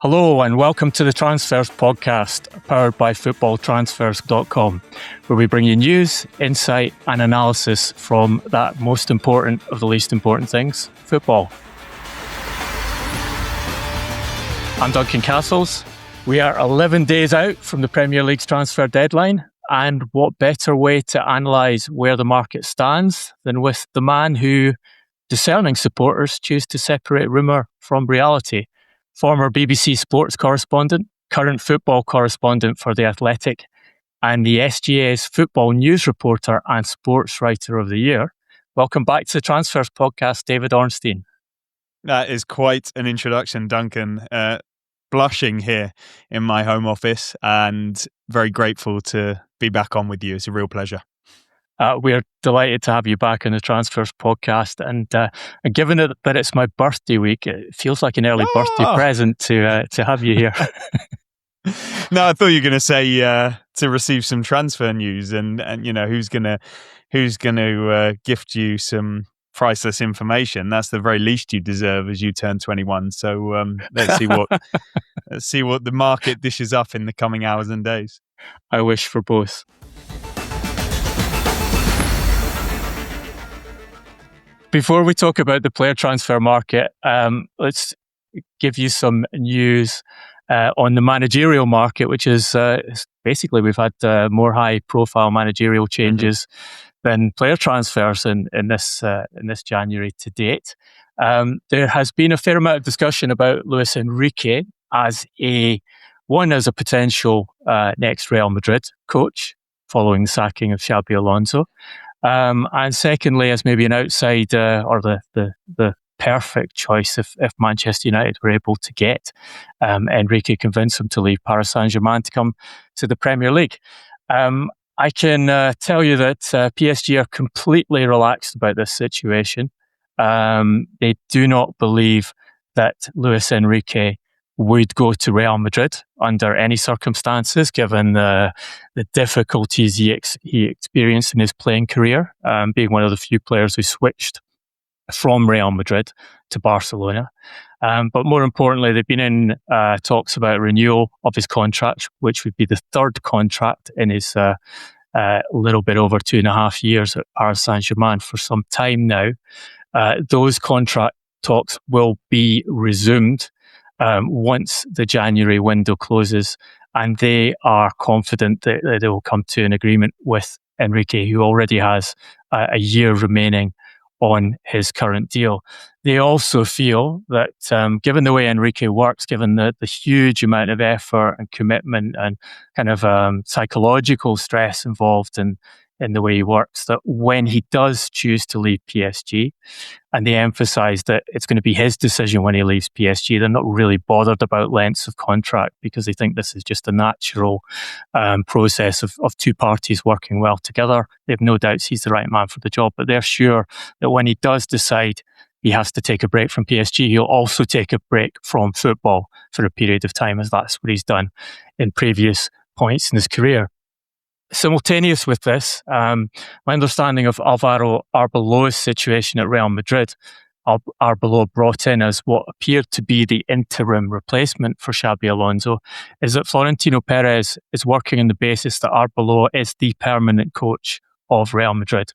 Hello and welcome to the Transfers podcast, powered by FootballTransfers.com, where we bring you news, insight and analysis from that most important of the least important things, football. I'm Duncan Castles. We are 11 days out from the Premier League's transfer deadline, and what better way to analyse where the market stands than with the man who discerning supporters choose to separate rumour from reality. Former BBC sports correspondent, current football correspondent for The Athletic, and the SGA's football news reporter and sports writer of the year. Welcome back to the Transfers podcast, David Ornstein. That is quite an introduction, Duncan. Blushing here in my home office and very grateful to be back on with you. It's a real pleasure. We're delighted to have you back on the Transfers podcast, and given it that it's my birthday week, it feels like an early birthday present to have you here. No, I thought you were going to say to receive some transfer news, and you know who's going to gift you some priceless information. That's the very least you deserve as you turn 21. So let's see what the market dishes up in the coming hours and days. I wish for both. Before we talk about the player transfer market, let's give you some news on the managerial market, which is basically we've had more high-profile managerial changes than player transfers in this January to date. There has been a fair amount of discussion about Luis Enrique as a potential next Real Madrid coach following the sacking of Xabi Alonso. And secondly, as maybe an outside or the perfect choice if Manchester United were able to get Enrique, convince him to leave Paris Saint-Germain to come to the Premier League. I can tell you that PSG are completely relaxed about this situation. They do not believe that Luis Enrique would go to Real Madrid under any circumstances, given the difficulties he experienced in his playing career, being one of the few players who switched from Real Madrid to Barcelona. But more importantly, they've been in talks about renewal of his contract, which would be the third contract in his little bit over 2.5 years at Paris Saint-Germain for some time now. Those contract talks will be resumed once the January window closes, and they are confident that they will come to an agreement with Enrique, who already has a year remaining on his current deal. They also feel that given the way Enrique works, given the huge amount of effort and commitment and kind of psychological stress involved in the way he works, that when he does choose to leave PSG, and they emphasise that it's going to be his decision when he leaves PSG, they're not really bothered about lengths of contract because they think this is just a natural process of two parties working well together. They have no doubts he's the right man for the job, but they're sure that when he does decide he has to take a break from PSG, he'll also take a break from football for a period of time, as that's what he's done in previous points in his career. Simultaneous with this, my understanding of Alvaro Arbeloa's situation at Real Madrid, Arbeloa brought in as what appeared to be the interim replacement for Xabi Alonso, is that Florentino Perez is working on the basis that Arbeloa is the permanent coach of Real Madrid.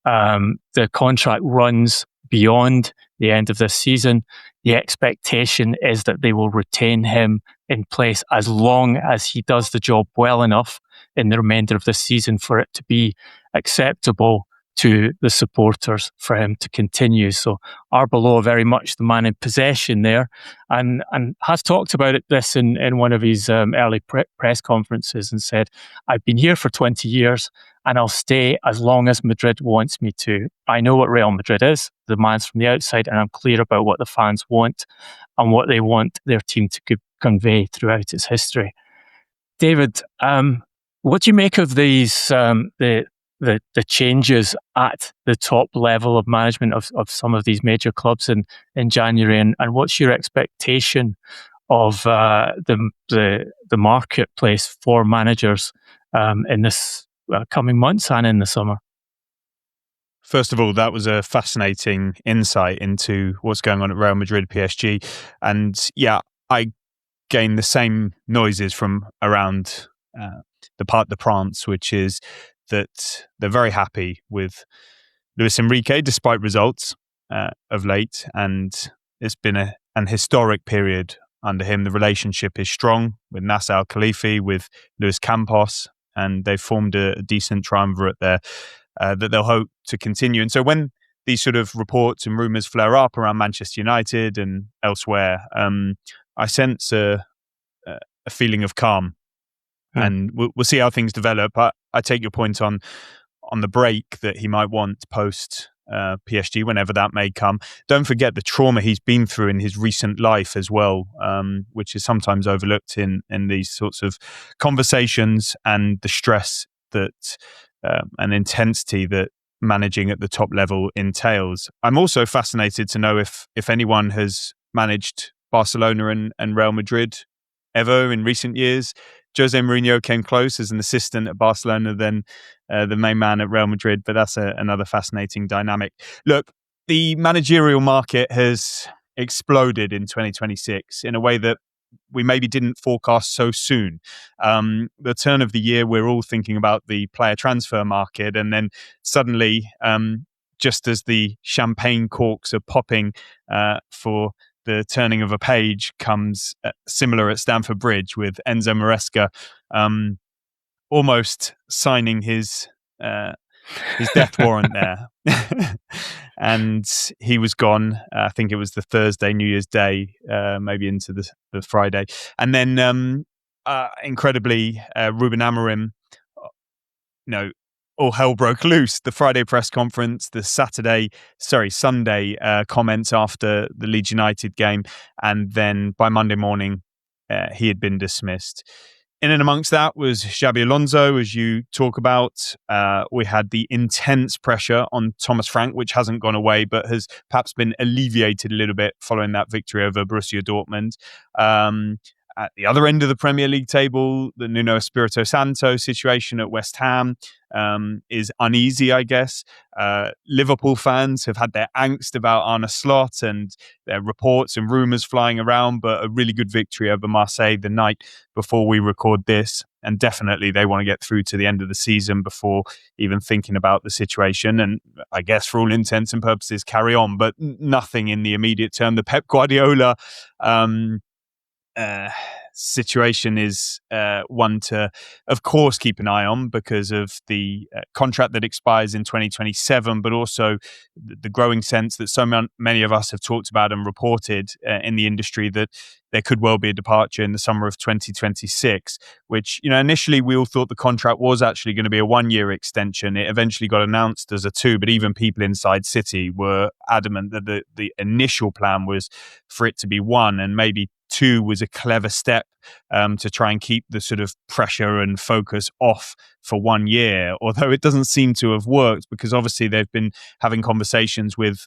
The contract runs beyond the end of this season. The expectation is that they will retain him in place as long as he does the job well enough in the remainder of this season for it to be acceptable to the supporters for him to continue. So Arbeloa very much the man in possession there, and has talked about this in one of his early press conferences and said, I've been here for 20 years and I'll stay as long as Madrid wants me to. I know what Real Madrid is, the man's from the outside, and I'm clear about what the fans want and what they want their team to convey throughout its history. David, what do you make of these the changes at the top level of management of some of these major clubs in January, and what's your expectation of the marketplace for managers in this coming months and in the summer? First of all, that was a fascinating insight into what's going on at Real Madrid, PSG. And yeah, I gain the same noises from around the Parc des Princes, which is that they're very happy with Luis Enrique, despite results of late, and it's been an historic period under him. The relationship is strong with Nasser Al-Khelaifi, with Luis Campos, and they've formed a decent triumvirate there that they'll hope to continue. And so when these sort of reports and rumours flare up around Manchester United and elsewhere, I sense a feeling of calm. And we'll see how things develop. I take your point on the break that he might want post PSG, whenever that may come. Don't forget the trauma he's been through in his recent life as well, which is sometimes overlooked in these sorts of conversations, and the stress that and intensity that managing at the top level entails. I'm also fascinated to know if anyone has managed Barcelona and Real Madrid ever in recent years. Jose Mourinho came close as an assistant at Barcelona, then the main man at Real Madrid, but that's another fascinating dynamic. Look, the managerial market has exploded in 2026 in a way that we maybe didn't forecast so soon. The turn of the year, we're all thinking about the player transfer market, and then suddenly, just as the champagne corks are popping for the turning of a page, comes similar at Stamford Bridge with Enzo Maresca almost signing his death warrant there. And he was gone. I think it was the Thursday, New Year's Day, maybe into the Friday. And then incredibly, Ruben Amorim, all hell broke loose. The Friday press conference, the Sunday comments after the Leeds United game, and then by Monday morning, he had been dismissed. In and amongst that was Xabi Alonso, as you talk about. We had the intense pressure on Thomas Frank, which hasn't gone away, but has perhaps been alleviated a little bit following that victory over Borussia Dortmund. At the other end of the Premier League table, the Nuno Espirito Santo situation at West Ham is uneasy, I guess. Liverpool fans have had their angst about Arne Slot, and there are reports and rumours flying around, but a really good victory over Marseille the night before we record this. And definitely they want to get through to the end of the season before even thinking about the situation. And I guess for all intents and purposes, carry on, but nothing in the immediate term. The Pep Guardiola situation is one to, of course, keep an eye on because of the contract that expires in 2027, but also the growing sense that so many of us have talked about and reported in the industry that there could well be a departure in the summer of 2026, which, initially we all thought the contract was actually going to be a 1-year extension. It eventually got announced as a 2, but even people inside City were adamant that the initial plan was for it to be 1, and maybe 2 was a clever step to try and keep the sort of pressure and focus off for 1 year, although it doesn't seem to have worked because obviously they've been having conversations with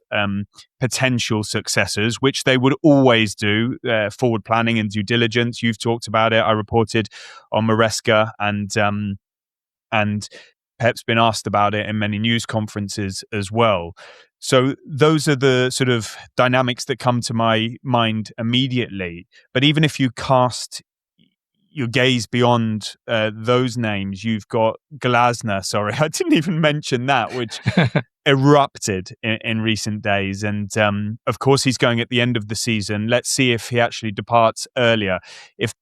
potential successors, which they would always do, forward planning and due diligence. You've talked about it. I reported on Maresca, and Pep's been asked about it in many news conferences as well. So those are the sort of dynamics that come to my mind immediately. But even if you cast your gaze beyond those names, you've got Glasner. Sorry, I didn't even mention that, which erupted in recent days. And of course, he's going at the end of the season. Let's see if he actually departs earlier. If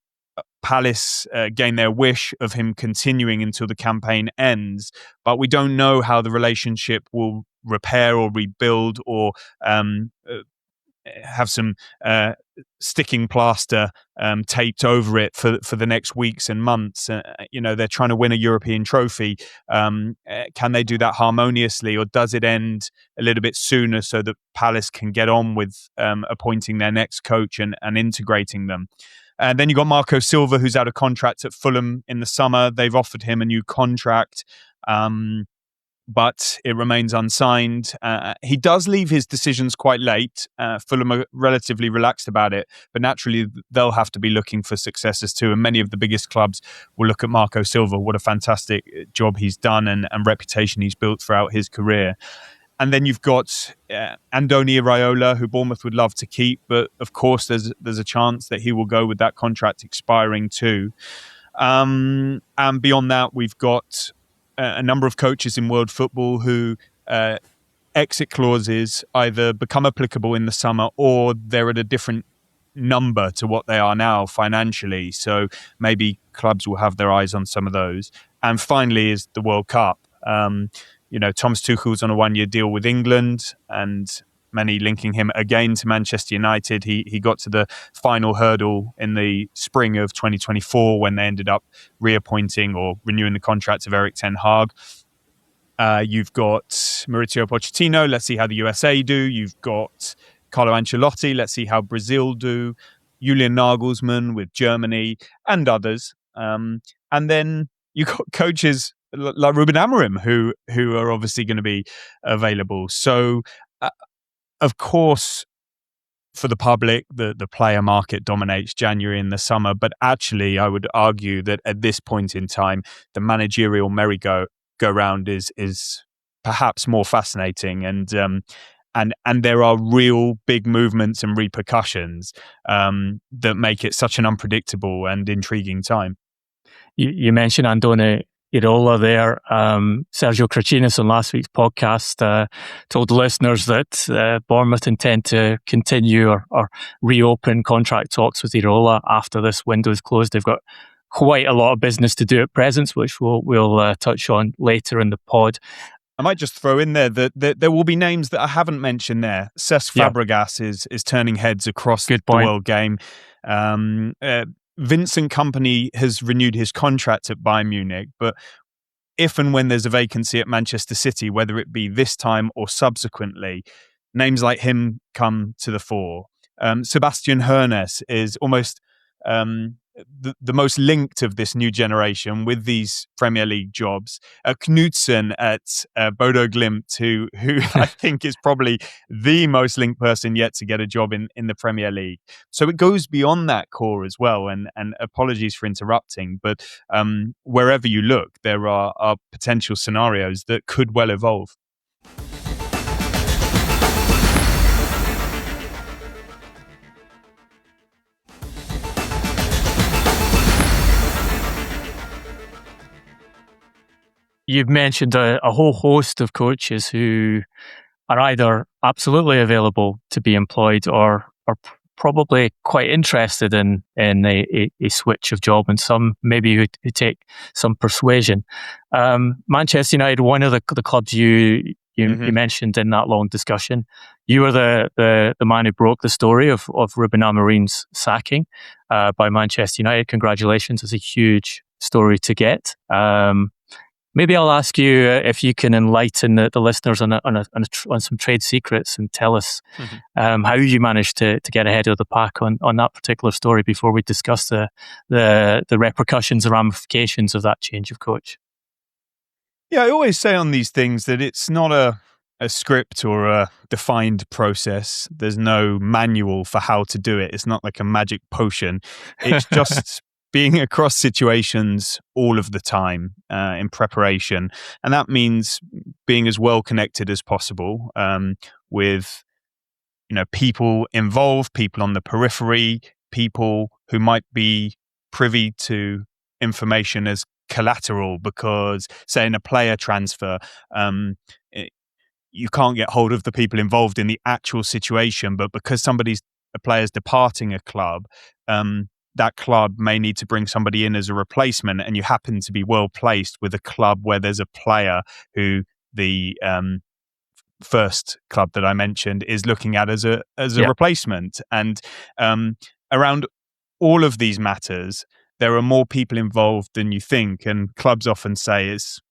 Palace gain their wish of him continuing until the campaign ends, but we don't know how the relationship will repair or rebuild or have some sticking plaster taped over it for the next weeks and months. They're trying to win a European trophy. Can they do that harmoniously, or does it end a little bit sooner so that Palace can get on with appointing their next coach and integrating them? And then you got Marco Silva, who's out of contract at Fulham in the summer. They've offered him a new contract, but it remains unsigned. He does leave his decisions quite late. Fulham are relatively relaxed about it, but naturally they'll have to be looking for successors too. And many of the biggest clubs will look at Marco Silva. What a fantastic job he's done and reputation he's built throughout his career. And then you've got Andoni Iraola, who Bournemouth would love to keep, but of course there's a chance that he will go with that contract expiring too. And beyond that, we've got a number of coaches in world football who exit clauses either become applicable in the summer or they're at a different number to what they are now financially. So maybe clubs will have their eyes on some of those. And finally is the World Cup. Thomas Tuchel's on a 1-year deal with England, and many linking him again to Manchester United. He got to the final hurdle in the spring of 2024 when they ended up reappointing or renewing the contract of Erik ten Hag. You've got Mauricio Pochettino. Let's see how the USA do. You've got Carlo Ancelotti. Let's see how Brazil do. Julian Nagelsmann with Germany and others. And then you've got coaches like Ruben Amorim who are obviously going to be available. So, of course, for the public, the player market dominates January and the summer. But actually, I would argue that at this point in time, the managerial merry-go-round is perhaps more fascinating, and there are real big movements and repercussions that make it such an unpredictable and intriguing time. You mentioned Andoni Iraola there. Sergio Crachinas on last week's podcast told listeners that Bournemouth intend to continue or reopen contract talks with Iraola after this window is closed. They've got quite a lot of business to do at present, which we'll touch on later in the pod. I might just throw in there that there will be names that I haven't mentioned there. Cesc Fabregas is turning heads across the world game. Vincent Kompany has renewed his contract at Bayern Munich, but if and when there's a vacancy at Manchester City, whether it be this time or subsequently, names like him come to the fore. Sebastian Hoeneß is almost the most linked of this new generation with these Premier League jobs. Knudsen at Bodo Glimt, who I think is probably the most linked person yet to get a job in the Premier League. So it goes beyond that core as well. And apologies for interrupting, but wherever you look, there are potential scenarios that could well evolve. You've mentioned a whole host of coaches who are either absolutely available to be employed or are probably quite interested in a switch of job, and some maybe who take some persuasion. Manchester United, one of the clubs you mentioned in that long discussion. You were the man who broke the story of Ruben Amorim's sacking by Manchester United. Congratulations. It's a huge story to get. Maybe I'll ask you if you can enlighten the listeners on some trade secrets and tell us how you managed to get ahead of the pack on that particular story before we discuss the repercussions and ramifications of that change of coach. Yeah, I always say on these things that it's not a script or a defined process. There's no manual for how to do it. It's not like a magic potion. It's just being across situations all of the time in preparation. And that means being as well connected as possible with people involved, people on the periphery, people who might be privy to information as collateral, because say in a player transfer, you can't get hold of the people involved in the actual situation, but because a player's departing a club, that club may need to bring somebody in as a replacement, and you happen to be well placed with a club where there's a player who the first club that I mentioned is looking at as a replacement. And around all of these matters, there are more people involved than you think, and clubs often say it's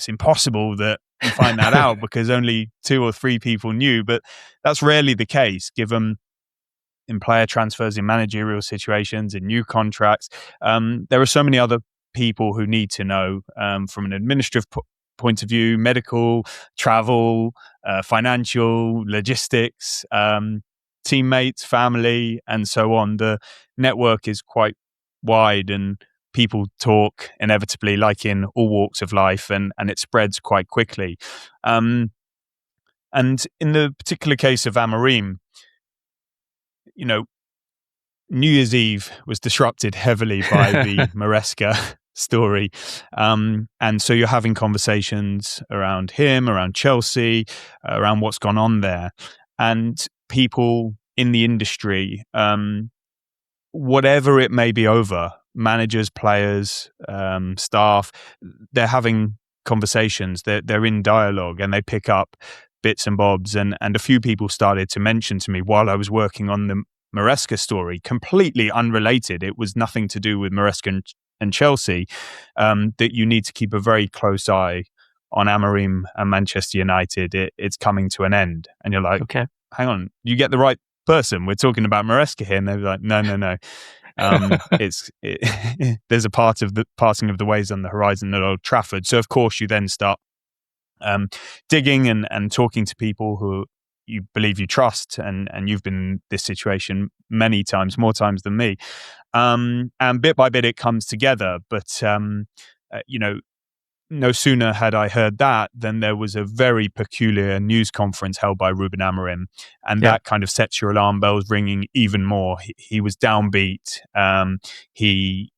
impossible that you find that out because only 2 or 3 people knew, but that's rarely the case, given in player transfers, in managerial situations, in new contracts. There are so many other people who need to know from an administrative point of view, medical, travel, financial, logistics, teammates, family, and so on. The network is quite wide, and people talk inevitably, like in all walks of life, and it spreads quite quickly. And And in the particular case of Amorim, New Year's Eve was disrupted heavily by the Maresca story. And so you're having conversations around him, around Chelsea, around what's gone on there. And people in the industry, whatever it may be over, managers, players, staff, they're having conversations, they're in dialogue, and they pick up bits and bobs. And a few people started to mention to me while I was working on the Maresca story, completely unrelated. It was nothing to do with Maresca and Chelsea, that you need to keep a very close eye on Amorim and Manchester United. It's coming to an end. And you're like, okay, hang on, you get the right person. We're talking about Maresca here. And they're like, no. There's a part of the passing of the ways on the horizon at Old Trafford. So of course you then start digging and talking to people who you believe you trust, and you've been in this situation many times, more times than me. And bit by bit it comes together. But no sooner had I heard that than there was a very peculiar news conference held by Ruben Amorim, and that kind of sets your alarm bells ringing even more. He was downbeat. He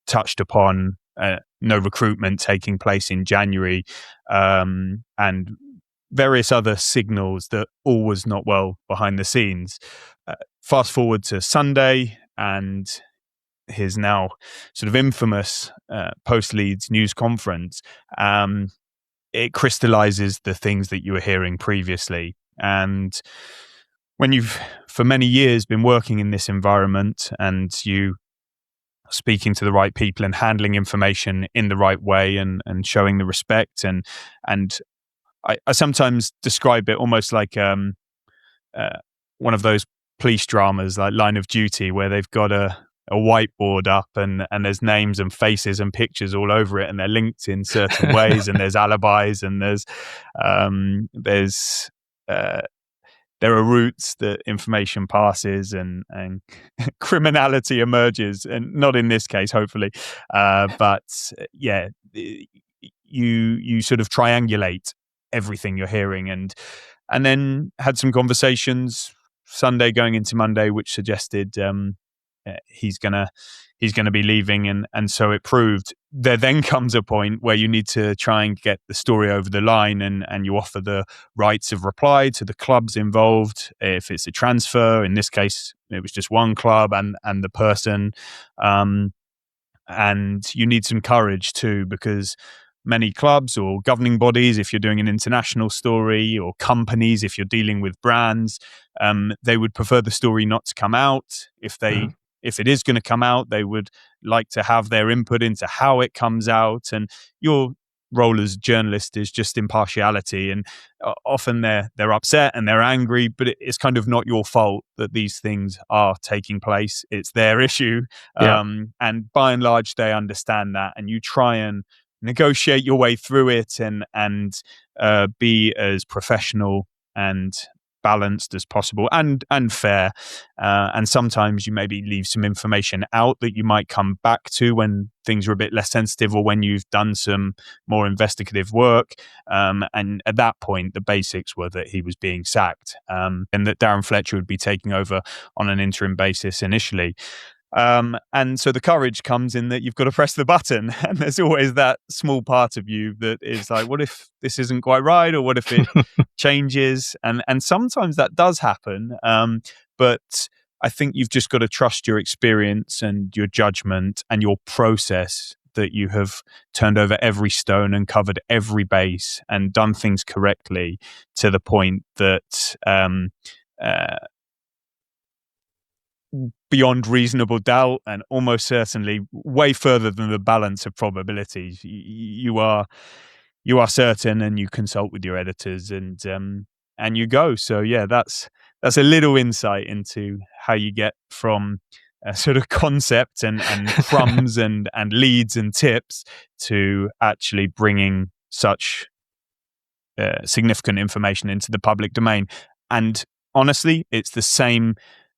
touched upon no recruitment taking place in January, and various other signals that all was not well behind the scenes. Fast forward to Sunday, and his now sort of infamous post-Leeds news conference, it crystallizes the things that you were hearing previously. And when you've for many years been working in this environment, and you speaking to the right people and handling information in the right way, and showing the respect, and I sometimes describe it almost like one of those police dramas like Line of Duty, where they've got a whiteboard up and there's names and faces and pictures all over it, and they're linked in certain ways, and there's alibis, and there are routes that information passes, and criminality emerges, and not in this case, hopefully. But yeah, you sort of triangulate everything you're hearing, and then had some conversations Sunday going into Monday, which suggested he's gonna be leaving, and so it proved. There then comes a point where you need to try and get the story over the line, and you offer the rights of reply to the clubs involved. If it's a transfer, in this case, it was just one club and the person, and you need some courage too, because many clubs or governing bodies, if you're doing an international story, or companies, if you're dealing with brands, they would prefer the story not to come out. If it is going to come out, they would like to have their input into how it comes out. And your role as a journalist is just impartiality. And often they're upset and they're angry, but it's kind of not your fault that these things are taking place. It's their issue. And by and large, they understand that. And you try and negotiate your way through it, and be as professional and balanced as possible, and fair. And sometimes you maybe leave some information out that you might come back to when things are a bit less sensitive, or when you've done some more investigative work. And at that point, the basics were that he was being sacked, and that Darren Fletcher would be taking over on an interim basis initially. And so the courage comes in that you've got to press the button, and there's always that small part of you that is like, what if this isn't quite right, or what if it changes? And sometimes that does happen. But I think you've just got to trust your experience and your judgment and your process, that you have turned over every stone and covered every base and done things correctly, to the point that beyond reasonable doubt, and almost certainly way further than the balance of probabilities, you are certain, and you consult with your editors, and you go. So yeah, that's a little insight into how you get from a sort of concept and crumbs and leads and tips to actually bringing such significant information into the public domain. And honestly, it's the same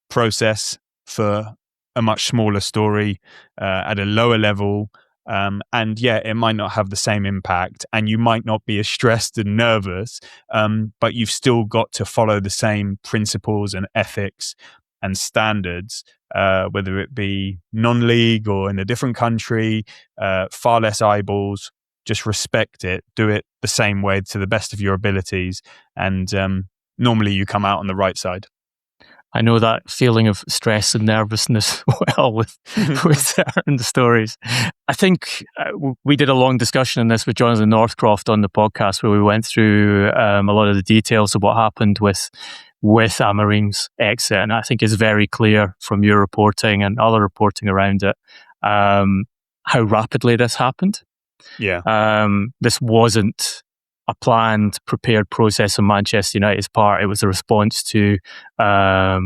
process for a much smaller story at a lower level, And yeah, it might not have the same impact, and you might not be as stressed and nervous, but you've still got to follow the same principles and ethics and standards, whether it be non-league or in a different country, far less eyeballs. Just respect it, do it the same way to the best of your abilities, and normally you come out on the right side. I know that feeling of stress and nervousness well with certain stories. I think we did a long discussion on this with Jonathan Northcroft on the podcast, where we went through a lot of the details of what happened with Amorim's exit. And I think it's very clear from your reporting and other reporting around it how rapidly this happened. Yeah. This wasn't a planned, prepared process on Manchester United's part. It was a response to a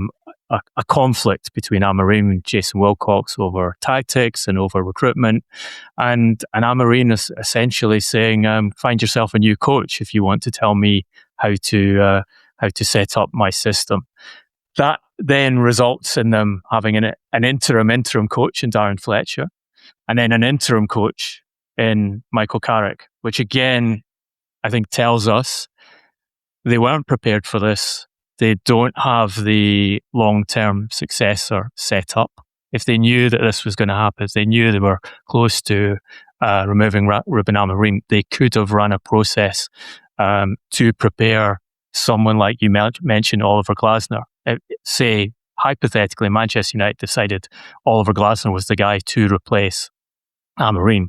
conflict between Amorim and Jason Wilcox over tactics and over recruitment, and Amorim is essentially saying, "Find yourself a new coach if you want to tell me how to set up my system." That then results in them having an interim coach in Darren Fletcher, and then an interim coach in Michael Carrick, which again, I think tells us they weren't prepared for this. They don't have the long-term successor set up. If they knew that this was going to happen, if they knew they were close to removing Ruben Amorim, they could have run a process to prepare someone like you mentioned, Oliver Glasner. Say, hypothetically, Manchester United decided Oliver Glasner was the guy to replace Amorim.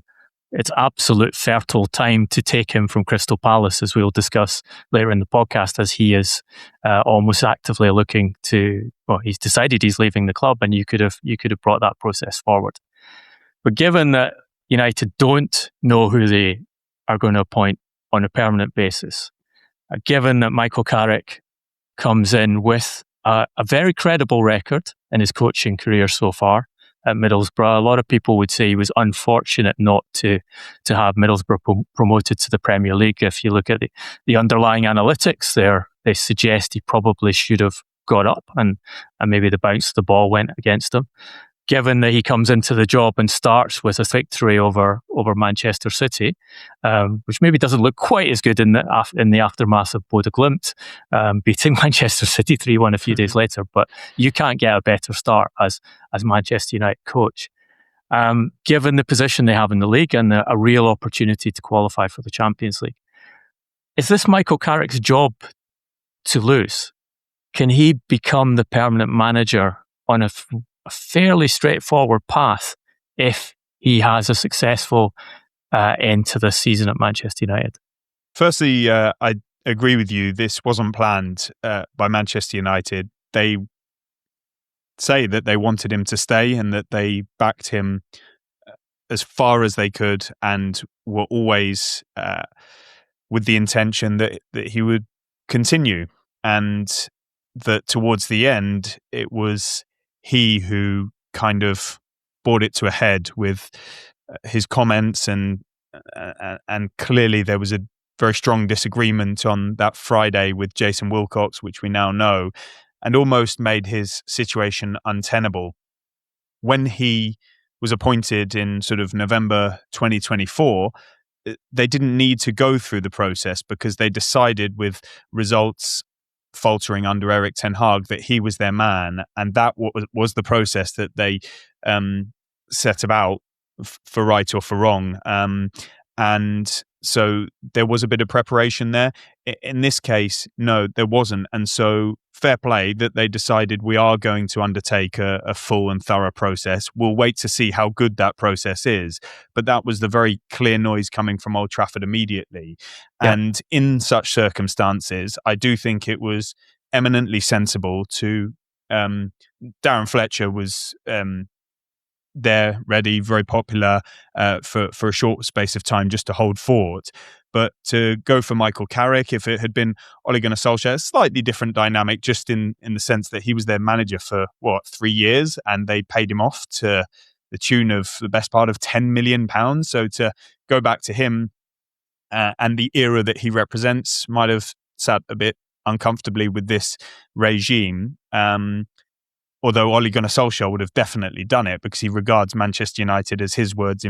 It's absolute fertile time to take him from Crystal Palace, as we'll discuss later in the podcast, as he is almost actively looking to. Well, he's decided he's leaving the club, and you could have brought that process forward. But given that United don't know who they are going to appoint on a permanent basis, given that Michael Carrick comes in with a very credible record in his coaching career so far at Middlesbrough, a lot of people would say he was unfortunate not to have Middlesbrough promoted to the Premier League. If you look at the underlying analytics there, they suggest he probably should have got up, and maybe the bounce of the ball went against him. Given that he comes into the job and starts with a victory over Manchester City, which maybe doesn't look quite as good in the aftermath of Bodø Glimt beating Manchester City 3-1 a few days later, but you can't get a better start as Manchester United coach. Given the position they have in the league and a real opportunity to qualify for the Champions League, is this Michael Carrick's job to lose? Can he become the permanent manager on a fairly straightforward path if he has a successful end to this season at Manchester United? Firstly, I agree with you. This wasn't planned by Manchester United. They say that they wanted him to stay and that they backed him as far as they could, and were always with the intention that he would continue, and that towards the end it was he who kind of brought it to a head with his comments, and clearly there was a very strong disagreement on that Friday with Jason Wilcox, which we now know, and almost made his situation untenable. When he was appointed in sort of November 2024, they didn't need to go through the process because they decided, with results faltering under Erik ten Hag, that he was their man, and that was the process that they set about, for right or for wrong. And so there was a bit of preparation there. In this case, no, there wasn't. And so fair play that they decided we are going to undertake a full and thorough process. We'll wait to see how good that process is. But that was the very clear noise coming from Old Trafford immediately. Yeah. And in such circumstances, I do think it was eminently sensible to Darren Fletcher was there, ready, very popular for a short space of time just to hold fort. But to go for Michael Carrick, if it had been Ole Gunnar Solskjaer, slightly different dynamic, just in the sense that he was their manager for, 3 years, and they paid him off to the tune of the best part of £10 million. So to go back to him and the era that he represents might have sat a bit uncomfortably with this regime. although Ole Gunnar Solskjaer would have definitely done it because he regards Manchester United as his words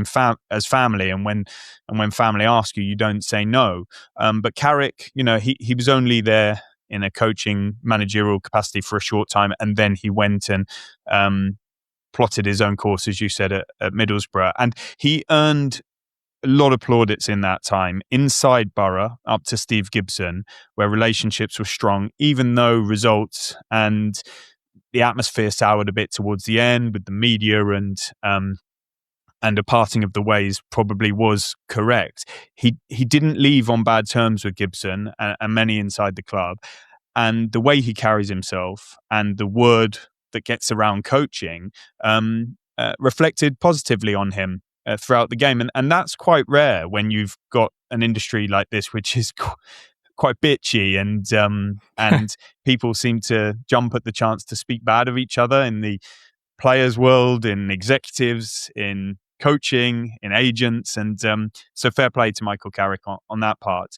as family, and when family ask you, you don't say no. But Carrick, he was only there in a coaching managerial capacity for a short time, and then he went and plotted his own course, as you said, at Middlesbrough, and he earned a lot of plaudits in that time inside Borough up to Steve Gibson, where relationships were strong, even though results and the atmosphere soured a bit towards the end with the media and a parting of the ways probably was correct. He didn't leave on bad terms with Gibson and many inside the club, and the way he carries himself and the word that gets around coaching reflected positively on him throughout the game, and that's quite rare when you've got an industry like this, which is quite bitchy, and people seem to jump at the chance to speak bad of each other in the players' world, in executives, in coaching, in agents, and so fair play to Michael Carrick on that part.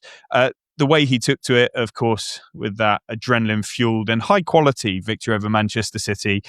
The way he took to it, of course, with that adrenaline-fueled and high-quality victory over Manchester City,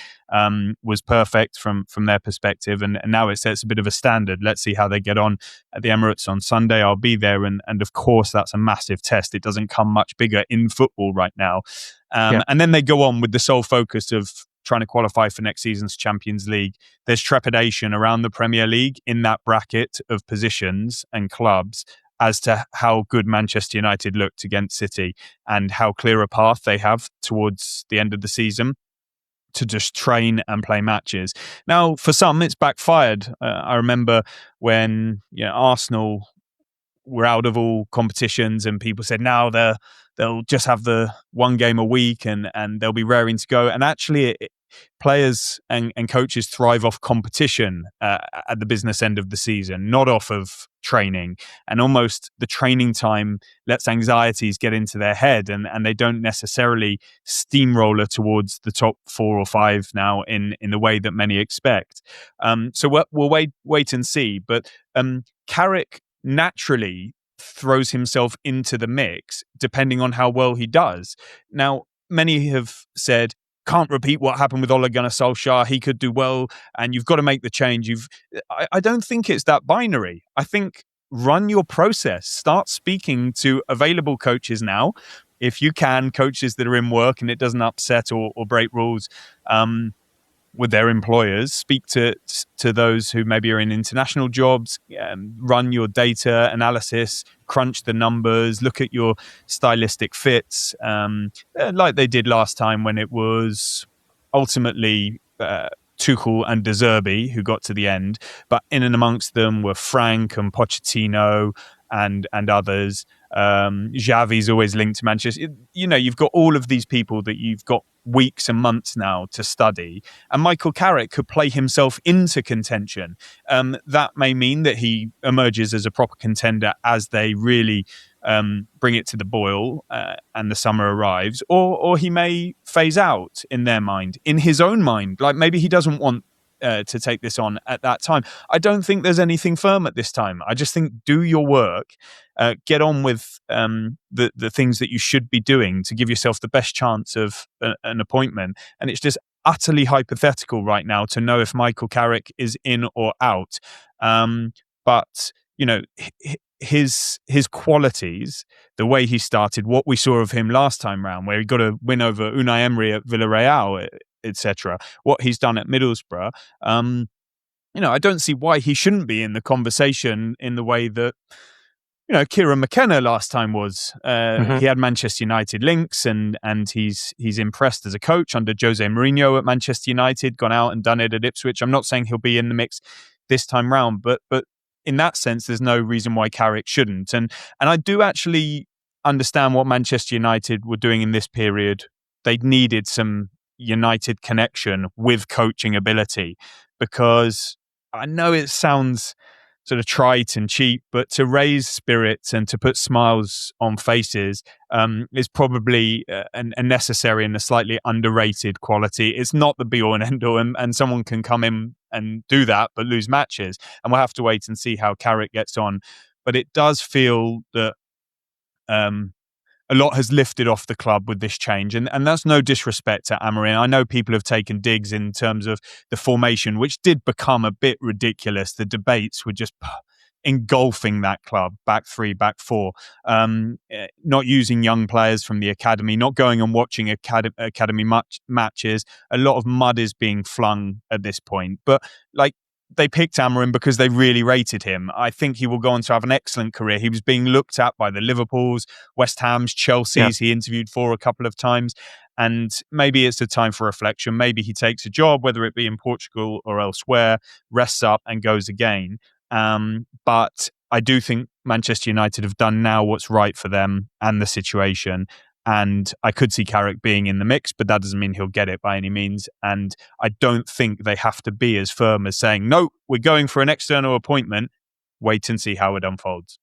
was perfect from their perspective. And now it sets a bit of a standard. Let's see how they get on at the Emirates on Sunday. I'll be there. And of course, that's a massive test. It doesn't come much bigger in football right now. And then they go on with the sole focus of trying to qualify for next season's Champions League. There's trepidation around the Premier League in that bracket of positions and clubs as to how good Manchester United looked against City and how clear a path they have towards the end of the season to just train and play matches. Now, for some, it's backfired. I remember when Arsenal were out of all competitions and people said now they'll just have the one game a week and they'll be raring to go. And actually, players and coaches thrive off competition at the business end of the season, not off of training. And almost the training time lets anxieties get into their head and they don't necessarily steamroller towards the top 4 or 5 now in the way that many expect. So we'll wait and see. But Carrick naturally throws himself into the mix depending on how well he does. Now, many have said, can't repeat what happened with Ole Gunnar Solskjaer. He could do well, and you've got to make the change. I don't think it's that binary. I think run your process. Start speaking to available coaches now, if you can, coaches that are in work and it doesn't upset or break rules with their employers. Speak to those who maybe are in international jobs. Run your data analysis, crunch the numbers, look at your stylistic fits, like they did last time when it was ultimately Tuchel and De Zerbi who got to the end. But in and amongst them were Frank and Pochettino and others. Xavi's always linked to Manchester. You've got all of these people that you've got weeks and months now to study, and Michael Carrick could play himself into contention. That may mean that he emerges as a proper contender as they really bring it to the boil and the summer arrives, or he may phase out in their mind, in his own mind. Like maybe he doesn't want to take this on at that time. I don't think there's anything firm at this time. I just think do your work, get on with the things that you should be doing to give yourself the best chance of an appointment. And it's just utterly hypothetical right now to know if Michael Carrick is in or out. But his qualities, the way he started, what we saw of him last time round, where he got a win over Unai Emery at Villarreal, etc. What he's done at Middlesbrough, I don't see why he shouldn't be in the conversation in the way that Kieran McKenna last time was. He had Manchester United links, and he's impressed as a coach under Jose Mourinho at Manchester United. Gone out and done it at Ipswich. I'm not saying he'll be in the mix this time round, but in that sense, there's no reason why Carrick shouldn't. And I do actually understand what Manchester United were doing in this period. They needed some United connection with coaching ability, because I know it sounds sort of trite and cheap, but to raise spirits and to put smiles on faces is probably a necessary and a slightly underrated quality. It's not the be all and end all, and someone can come in and do that but lose matches, and we'll have to wait and see how Carrick gets on. But it does feel that a lot has lifted off the club with this change. And that's no disrespect to Amorim. I know people have taken digs in terms of the formation, which did become a bit ridiculous. The debates were just engulfing that club, back three, back four, not using young players from the academy, not going and watching academy matches. A lot of mud is being flung at this point. But like, they picked Amorim because they really rated him. I think he will go on to have an excellent career. He was being looked at by the Liverpools, West Hams, Chelsea's he interviewed for a couple of times. And maybe it's a time for reflection. Maybe he takes a job, whether it be in Portugal or elsewhere, rests up and goes again. But I do think Manchester United have done now what's right for them and the situation. And I could see Carrick being in the mix, but that doesn't mean he'll get it by any means. And I don't think they have to be as firm as saying, no, we're going for an external appointment. Wait and see how it unfolds.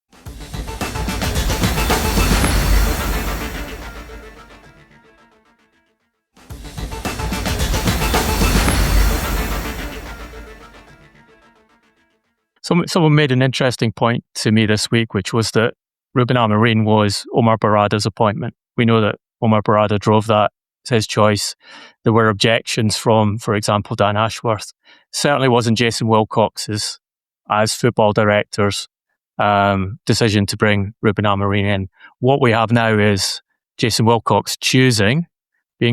Someone made an interesting point to me this week, which was that Ruben Amorim was Omar Barada's appointment. We know that Omar Barada drove that. It's his choice. There were objections from, for example, Dan Ashworth. Certainly wasn't Jason Wilcox's, as football director's, decision to bring Ruben Amorim in. What we have now is Jason Wilcox being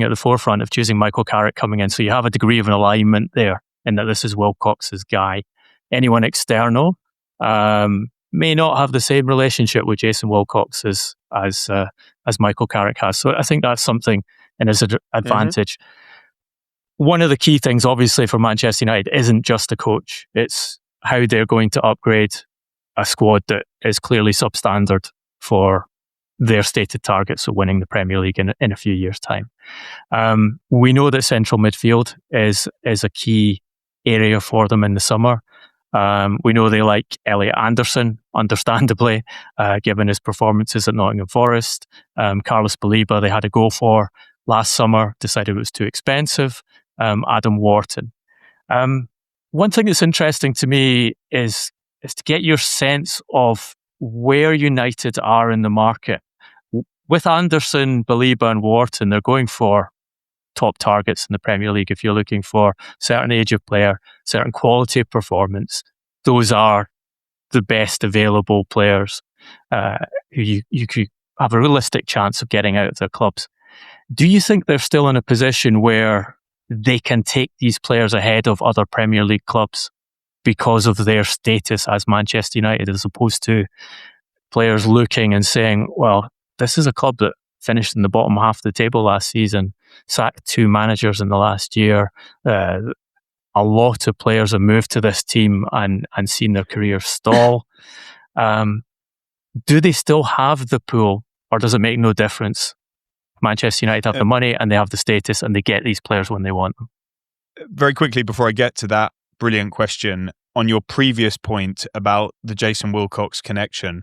at the forefront of choosing Michael Carrick coming in. So you have a degree of an alignment there in that this is Wilcox's guy. Anyone external may not have the same relationship with Jason Wilcox as Michael Carrick has. So I think that's something in his advantage. Mm-hmm. One of the key things, obviously, for Manchester United isn't just a coach. It's how they're going to upgrade a squad that is clearly substandard for their stated targets of winning the Premier League in a few years' time. We know that central midfield is a key area for them in the summer. We know they like Elliot Anderson, understandably, given his performances at Nottingham Forest. Carlos Baleba, they had a go for last summer, decided it was too expensive. Adam Wharton. One thing that's interesting to me is to get your sense of where United are in the market. With Anderson, Baleba and Wharton, they're going for top targets in the Premier League. If you're looking for certain age of player, certain quality of performance, those are the best available players who you could have a realistic chance of getting out of their clubs. Do you think they're still in a position where they can take these players ahead of other Premier League clubs because of their status as Manchester United, as opposed to players looking and saying, well, this is a club that finished in the bottom half of the table last season, sacked 2 managers in the last year. A lot of players have moved to this team and seen their careers stall. Do they still have the pool, or does it make no difference? Manchester United have the money and they have the status and they get these players when they want them. Very quickly, before I get to that brilliant question, on your previous point about the Jason Wilcox connection,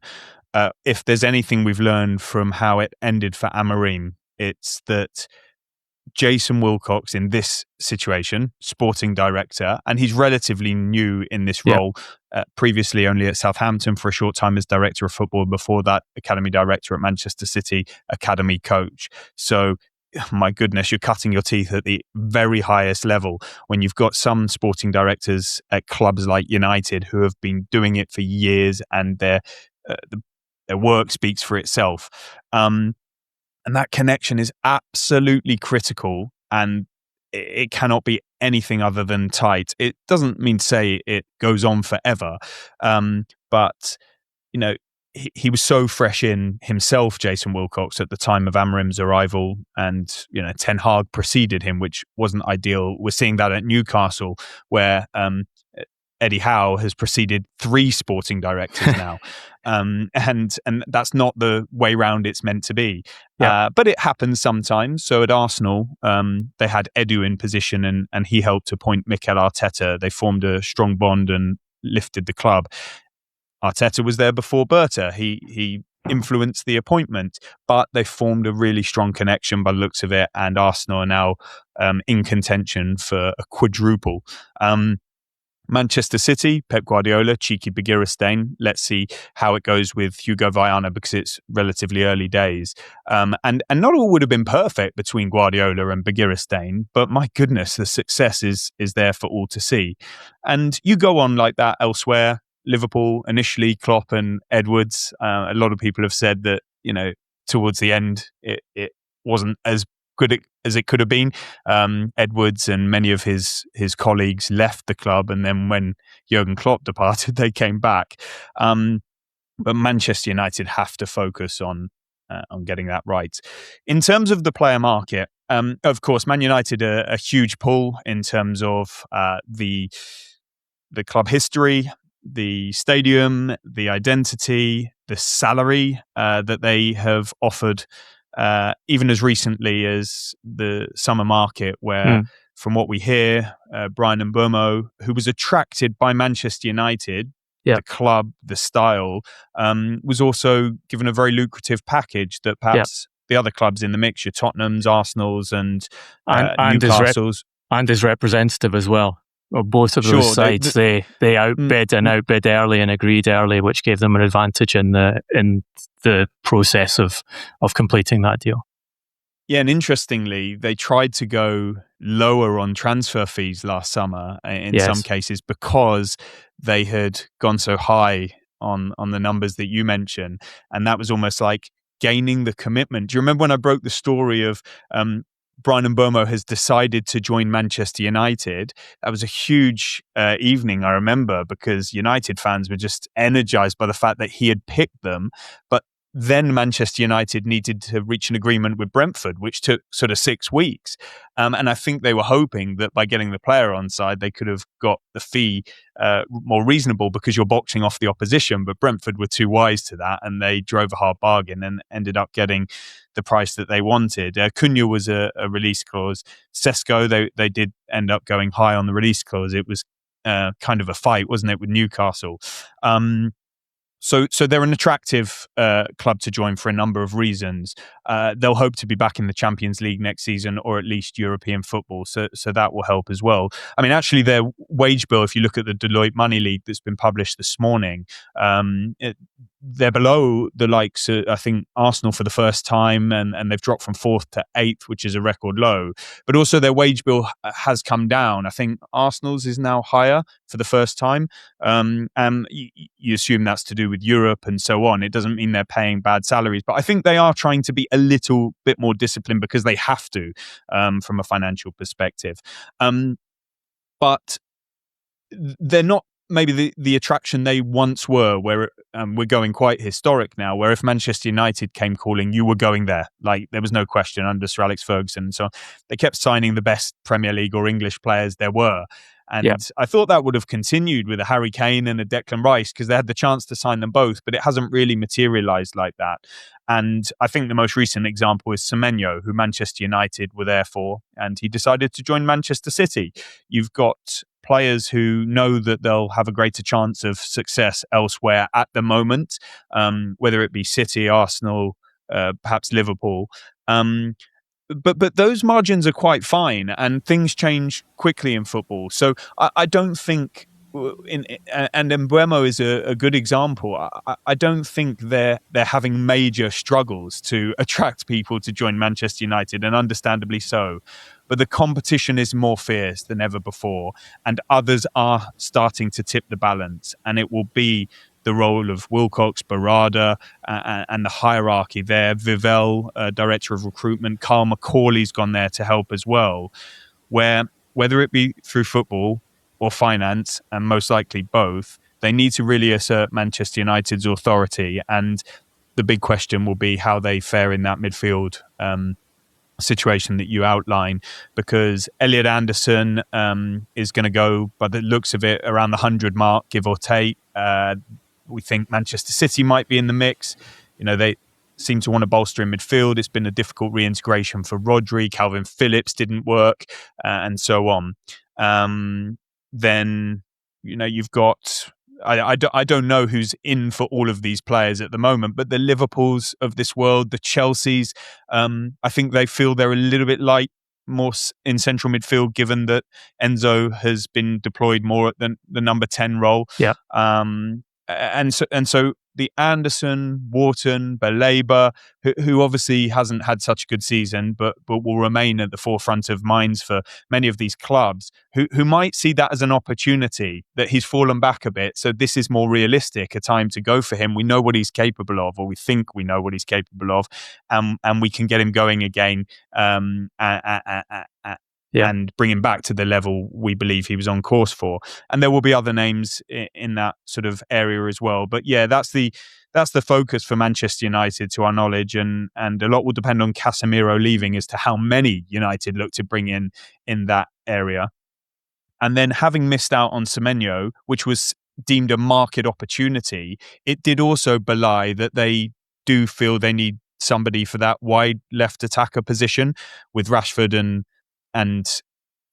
if there's anything we've learned from how it ended for Amorim, it's that Jason Wilcox in this situation, sporting director, and he's relatively new in this role, previously only at Southampton for a short time as director of football, before that academy director at Manchester City, academy coach. So my goodness, you're cutting your teeth at the very highest level when you've got some sporting directors at clubs like United who have been doing it for years and their work speaks for itself. And that connection is absolutely critical, and it cannot be anything other than tight. It doesn't mean to say it goes on forever, but you know, he was so fresh in himself, Jason Wilcox, at the time of Amorim's arrival, and you know, Ten Hag preceded him, which wasn't ideal. We're seeing that at Newcastle, where Eddie Howe has preceded 3 sporting directors now. And that's not the way round it's meant to be. Yeah. But it happens sometimes. So at Arsenal, they had Edu in position and he helped appoint Mikel Arteta. They formed a strong bond and lifted the club. Arteta was there before Berta. He influenced the appointment, but they formed a really strong connection by the looks of it. And Arsenal are now in contention for a quadruple. Manchester City, Pep Guardiola, cheeky Begiristain. Let's see how it goes with Hugo Viana because it's relatively early days. And not all would have been perfect between Guardiola and Begiristain, but my goodness, the success is there for all to see. And you go on like that elsewhere. Liverpool, initially Klopp and Edwards. A lot of people have said that, towards the end, it wasn't as good as it could have been. Edwards and many of his colleagues left the club, and then when Jurgen Klopp departed, they came back. But Manchester United have to focus on getting that right. In terms of the player market, of course, Man United are a huge pull in terms of the club history, the stadium, the identity, the salary that they have offered. Even as recently as the summer market, where from what we hear, Brian Mbeumo, who was attracted by Manchester United, the club, the style, was also given a very lucrative package that perhaps the other clubs in the mix, your Tottenhams, Arsenals and Newcastles. And his representative as well. Or both of those sides, they outbid and outbid early and agreed early, which gave them an advantage in the process of completing that deal. Yeah, and interestingly, they tried to go lower on transfer fees last summer in some cases because they had gone so high on the numbers that you mentioned, and that was almost like gaining the commitment. Do you remember when I broke the story of Brian Mbeumo has decided to join Manchester United? That was a huge evening, I remember, because United fans were just energized by the fact that he had picked them. But then Manchester United needed to reach an agreement with Brentford, which took sort of 6 weeks. And I think they were hoping that by getting the player on side, they could have got the fee more reasonable because you're boxing off the opposition. But Brentford were too wise to that, and they drove a hard bargain and ended up getting the price that they wanted. Cunha was a release clause. Sesko, they did end up going high on the release clause. It was kind of a fight, wasn't it, with Newcastle? So they're an attractive club to join for a number of reasons. They'll hope to be back in the Champions League next season, or at least European football. So that will help as well. I mean, actually, their wage bill, if you look at the Deloitte Money League that's been published this morning, they're below the likes of, I think, Arsenal for the first time, and they've dropped from 4th to 8th, which is a record low. But also their wage bill has come down. I think Arsenal's is now higher for the first time. And you assume that's to do with Europe and so on. It doesn't mean they're paying bad salaries, but I think they are trying to be a little bit more disciplined because they have to from a financial perspective. But they're not maybe the attraction they once were, where we're going quite historic now, where if Manchester United came calling, you were going there. Like, there was no question under Sir Alex Ferguson. So they kept signing the best Premier League or English players there were. And I thought that would have continued with a Harry Kane and a Declan Rice because they had the chance to sign them both, but it hasn't really materialised like that. And I think the most recent example is Semenyo, who Manchester United were there for, and he decided to join Manchester City. You've got players who know that they'll have a greater chance of success elsewhere at the moment, whether it be City, Arsenal, perhaps Liverpool. But those margins are quite fine, and things change quickly in football. So I don't think, and Mbeumo is a good example. I don't think they're having major struggles to attract people to join Manchester United, and understandably so. But the competition is more fierce than ever before, and others are starting to tip the balance, and it will be the role of Wilcox, Barada, and the hierarchy there. Vivell, Director of Recruitment, Carl McCauley's gone there to help as well, where whether it be through football or finance, and most likely both, they need to really assert Manchester United's authority. And the big question will be how they fare in that midfield situation that you outline, because Elliot Anderson is going to go, by the looks of it, around the 100 mark, give or take. We think Manchester City might be in the mix. They seem to want to bolster in midfield. It's been a difficult reintegration for Rodri. Calvin Phillips didn't work, and so on. Then, you've got... I don't know who's in for all of these players at the moment, but the Liverpools of this world, the Chelseas, I think they feel they're a little bit light more in central midfield, given that Enzo has been deployed more at the number 10 role. Yeah. And so the Anderson, Wharton, Baleba, who obviously hasn't had such a good season, but will remain at the forefront of minds for many of these clubs, who might see that as an opportunity, that he's fallen back a bit. So this is more realistic, a time to go for him. We know what he's capable of, or we think we know what he's capable of, and we can get him going again. And bring him back to the level we believe he was on course for. And there will be other names in that sort of area as well. But yeah, that's the focus for Manchester United, to our knowledge, and a lot will depend on Casemiro leaving as to how many United look to bring in that area. And then, having missed out on Semenyo, which was deemed a market opportunity, it did also belie that they do feel they need somebody for that wide left attacker position, with Rashford and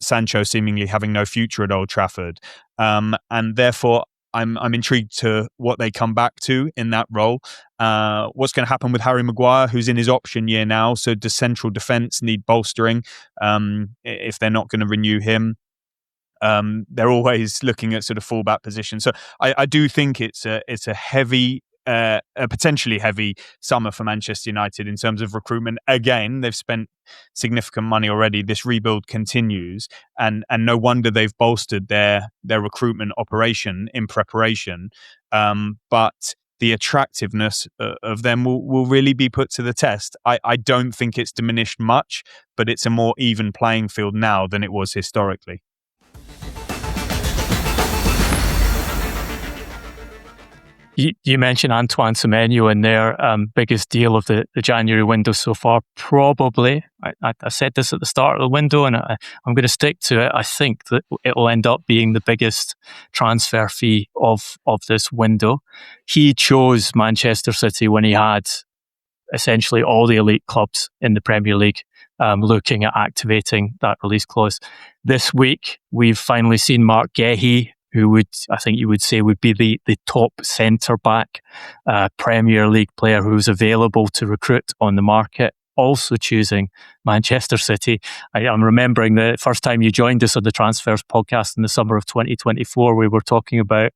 Sancho seemingly having no future at Old Trafford. And therefore, I'm intrigued to what they come back to in that role. What's going to happen with Harry Maguire, who's in his option year now? So does central defence need bolstering if they're not going to renew him? They're always looking at sort of fullback position. So I do think it's a heavy, a potentially heavy summer for Manchester United in terms of recruitment. Again, they've spent significant money already. This rebuild continues, and no wonder they've bolstered their recruitment operation in preparation. But the attractiveness of them will really be put to the test. I don't think it's diminished much, but it's a more even playing field now than it was historically. You mentioned Antoine Semenyo in their biggest deal of the January window so far. Probably, I said this at the start of the window, and I'm going to stick to it. I think that it will end up being the biggest transfer fee of this window. He chose Manchester City when he had essentially all the elite clubs in the Premier League looking at activating that release clause. This week, we've finally seen Marc Guehi, who I think you would say would be the top centre-back Premier League player who's available to recruit on the market, also choosing Manchester City. I'm remembering the first time you joined us on the Transfers podcast in the summer of 2024, we were talking about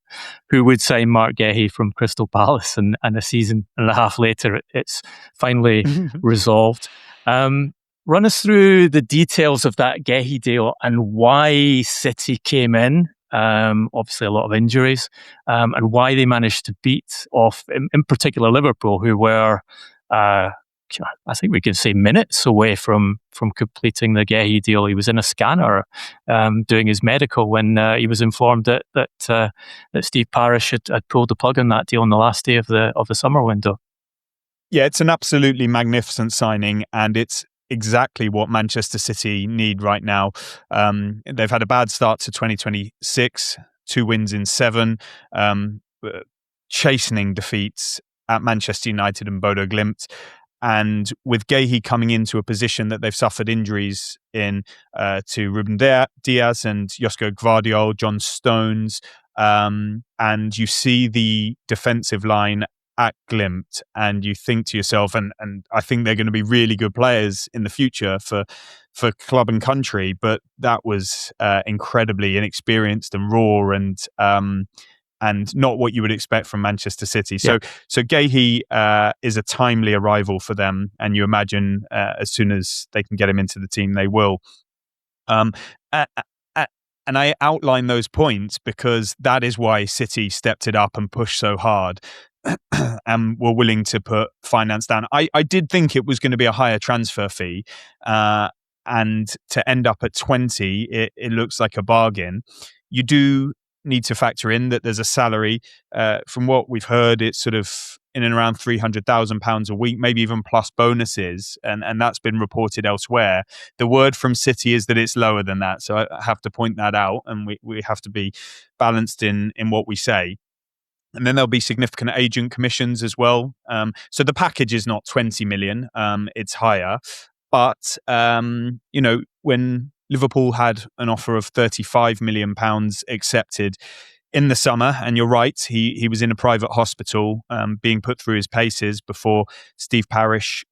who would sign Marc Guehi from Crystal Palace, and a season and a half later, it's finally resolved. Run us through the details of that Guehi deal and why City came in. Obviously a lot of injuries, and why they managed to beat off, in particular, Liverpool, who were, I think we can say, minutes away from completing the Guehi deal. He was in a scanner doing his medical when he was informed that Steve Parish had pulled the plug on that deal on the last day of the summer window. Yeah, it's an absolutely magnificent signing, and it's exactly what Manchester City need right now. They've had a bad start to 2026, 2 wins in 7, chastening defeats at Manchester United and Bodo Glimt. And with Guehi coming into a position that they've suffered injuries in to Ruben Diaz and Josko Gvardiol, John Stones, and you see the defensive line at Glimt, and you think to yourself, and I think they're going to be really good players in the future for club and country, but that was incredibly inexperienced and raw and not what you would expect from Manchester City. So Guehi is a timely arrival for them, and you imagine as soon as they can get him into the team, they will. And I outline those points because that is why City stepped it up and pushed so hard and were willing to put finance down. I did think it was going to be a higher transfer fee, and to end up at 20, it looks like a bargain. You do need to factor in that there's a salary. From what we've heard, it's sort of in and around £300,000 a week, maybe even plus bonuses, and that's been reported elsewhere. The word from City is that it's lower than that, so I have to point that out, and we have to be balanced in what we say. And then there'll be significant agent commissions as well. So the package is not 20 million, it's higher. But, when Liverpool had an offer of £35 million accepted in the summer, and you're right, he was in a private hospital being put through his paces before Steve Parish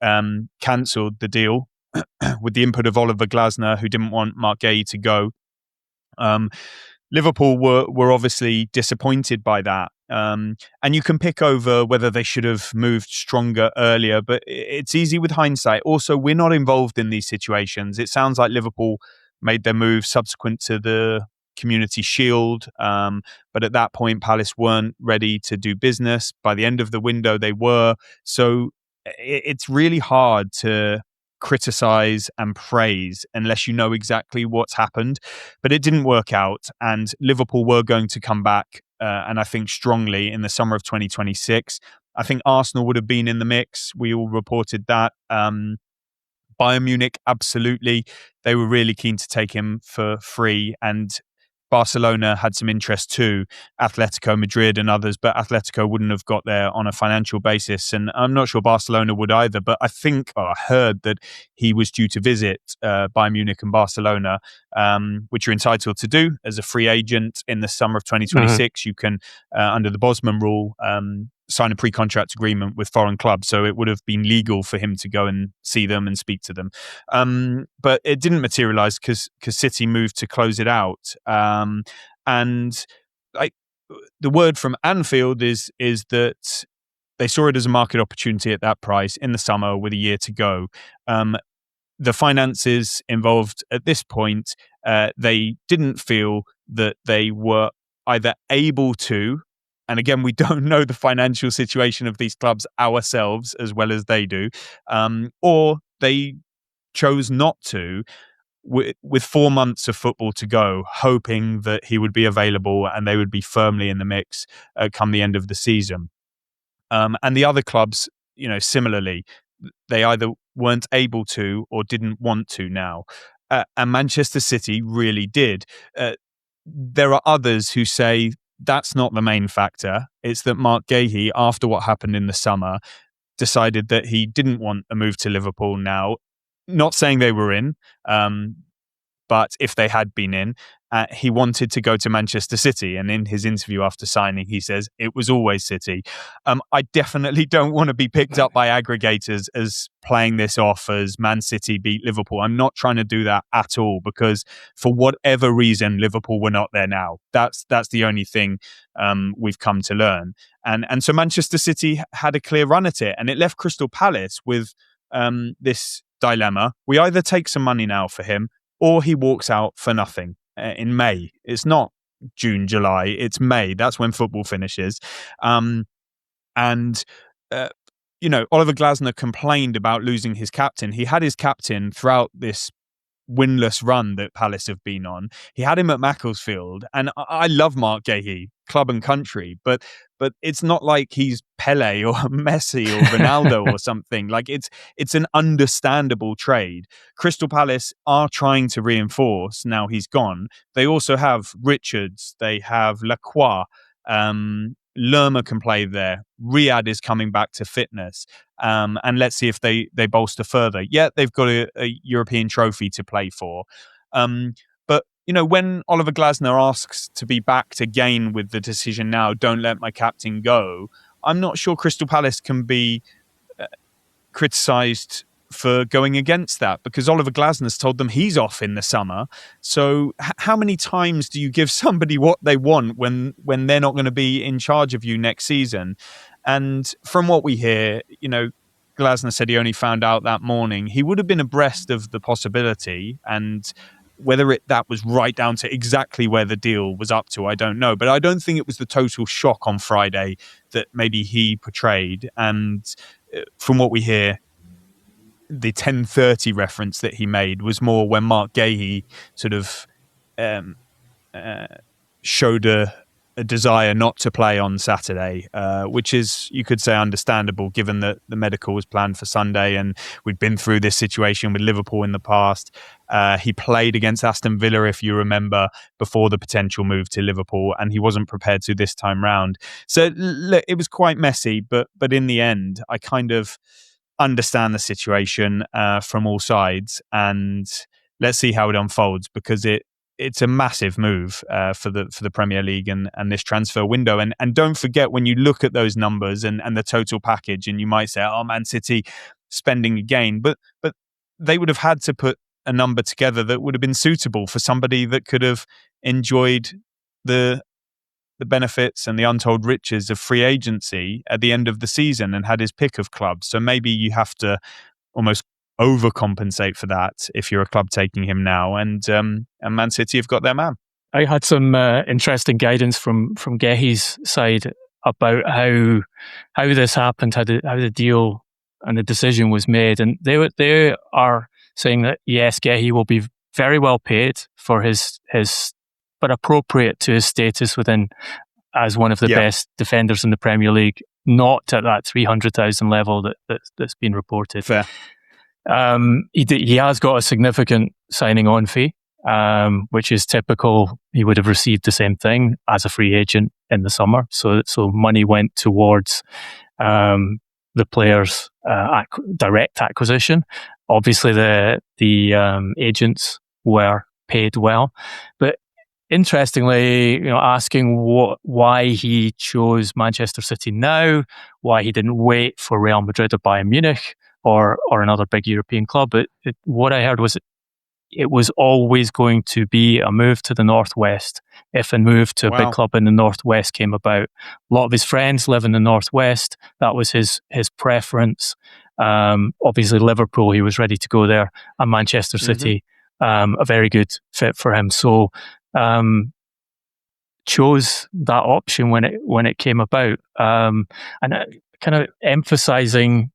cancelled the deal with the input of Oliver Glasner, who didn't want Marc Guehi to go. Liverpool were obviously disappointed by that. And you can pick over whether they should have moved stronger earlier, but it's easy with hindsight. Also, we're not involved in these situations. It sounds like Liverpool made their move subsequent to the Community Shield, but at that point, Palace weren't ready to do business. By the end of the window, they were. So it's really hard to criticize and praise unless you know exactly what's happened. But it didn't work out, and Liverpool were going to come back, and I think strongly in the summer of 2026. I think Arsenal would have been in the mix. We all reported that. Bayern Munich, absolutely. They were really keen to take him for free, and Barcelona had some interest too, Atletico Madrid and others, but Atletico wouldn't have got there on a financial basis. And I'm not sure Barcelona would either, but I think, I heard that he was due to visit Bayern Munich and Barcelona, which you're entitled to do as a free agent in the summer of 2026. You can, under the Bosman rule, sign a pre-contract agreement with foreign clubs, so it would have been legal for him to go and see them and speak to them. But it didn't materialise because City moved to close it out. And the word from Anfield is that they saw it as a market opportunity at that price in the summer with a year to go. The finances involved at this point, they didn't feel that they were either able to, and again, we don't know the financial situation of these clubs ourselves as well as they do, or they chose not to, with 4 months of football to go, hoping that he would be available and they would be firmly in the mix come the end of the season. And the other clubs, similarly, they either weren't able to or didn't want to now. And Manchester City really did. There are others who say that's not the main factor. It's that Marc Guehi, after what happened in the summer, decided that he didn't want a move to Liverpool now. Not saying they were in, but if they had been in, he wanted to go to Manchester City. And in his interview after signing, he says, it was always City. I definitely don't want to be picked up by aggregators as playing this off as Man City beat Liverpool. I'm not trying to do that at all, because for whatever reason, Liverpool were not there now. That's the only thing we've come to learn. And so Manchester City had a clear run at it, and it left Crystal Palace with this dilemma. We either take some money now for him, or he walks out for nothing in May. It's not June, July, it's May. That's when football finishes. Oliver Glasner complained about losing his captain. He had his captain throughout this winless run that Palace have been on. He had him at Macclesfield, and I love Marc Guehi, club and country, but it's not like he's Pele or Messi or Ronaldo or something. Like it's an understandable trade. Crystal Palace are trying to reinforce now he's gone. They also have Richards, they have Lacroix, Lerma can play there. Riyad is coming back to fitness. And let's see if they bolster further. Yeah, they've got a European trophy to play for. But, when Oliver Glasner asks to be backed again with the decision now, don't let my captain go, I'm not sure Crystal Palace can be criticised for going against that, because Oliver Glasner's told them he's off in the summer. So how many times do you give somebody what they want when they're not going to be in charge of you next season? And from what we hear, Glasner said he only found out that morning. He would have been abreast of the possibility, and whether that was right down to exactly where the deal was up to, I don't know. But I don't think it was the total shock on Friday that maybe he portrayed. And from what we hear, the 10:30 reference that he made was more when Marc Guehi sort of showed a desire not to play on Saturday, which is, you could say, understandable given that the medical was planned for Sunday and we'd been through this situation with Liverpool in the past. He played against Aston Villa, if you remember, before the potential move to Liverpool, and he wasn't prepared to this time round. So look, it was quite messy, but in the end, I kind of understand the situation from all sides, and let's see how it unfolds, because it's a massive move for the Premier League and this transfer window. And don't forget, when you look at those numbers and the total package, and you might say, oh, Man City spending again, but they would have had to put a number together that would have been suitable for somebody that could have enjoyed the benefits and the untold riches of free agency at the end of the season and had his pick of clubs. So maybe you have to almost overcompensate for that if you're a club taking him now. And Man City have got their man. I had some interesting guidance from Guehi's side about how this happened, how the deal and the decision was made, and they are saying that yes, Guehi will be very well paid for his but appropriate to his status within as one of the best defenders in the Premier League, not at that 300,000 level that's been reported. Fair. He has got a significant signing on fee, which is typical. He would have received the same thing as a free agent in the summer. So money went towards the player's direct acquisition. Obviously, the agents were paid well, but interestingly, asking why he chose Manchester City now, why he didn't wait for Real Madrid or Bayern Munich or another big European club. What I heard was it was always going to be a move to the Northwest. If a move to a big club in the Northwest came about, a lot of his friends live in the Northwest. That was his preference. Obviously, Liverpool, he was ready to go there, and Manchester City, a very good fit for him. So, chose that option when it came about, and kind of emphasising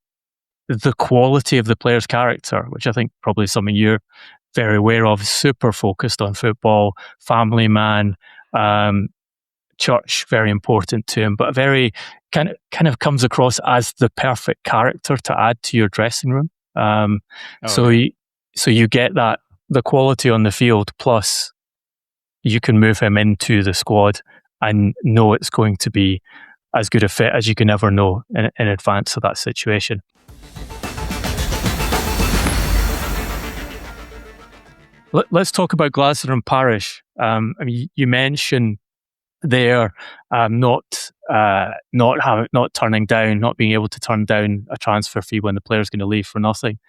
the quality of the player's character, which I think probably something you're very aware of. Super focused on football, family man, church very important to him, but very kind of comes across as the perfect character to add to your dressing room. So you get that the quality on the field, plus you can move him into the squad and know it's going to be as good a fit as you can ever know in advance of that situation. Let's talk about Glasner and Parish. You mentioned there not turning down, not being able to turn down a transfer fee when the player's going to leave for nothing.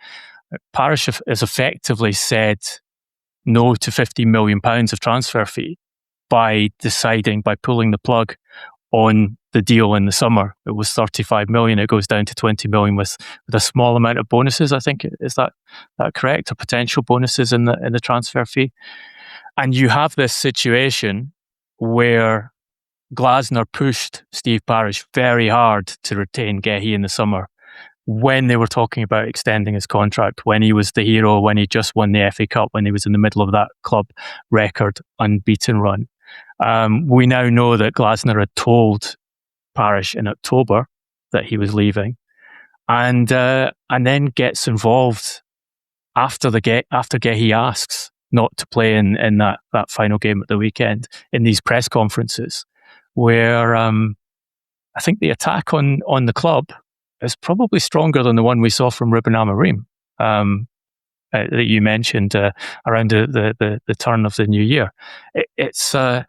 Parish has effectively said no to £15 million of transfer fee by pulling the plug on the deal in the summer. It was 35 million. It goes down to 20 million with a small amount of bonuses. I think, is that correct? Or potential bonuses in the transfer fee. And you have this situation where Glasner pushed Steve Parish very hard to retain Guehi in the summer when they were talking about extending his contract, when he was the hero, when he just won the FA Cup, when he was in the middle of that club record unbeaten run. We now know that Glasner had told Parish in October that he was leaving, and then gets involved after Guehi asks not to play in that final game at the weekend in these press conferences, where I think the attack on the club is probably stronger than the one we saw from Ruben Amorim that you mentioned around the turn of the new year. It's a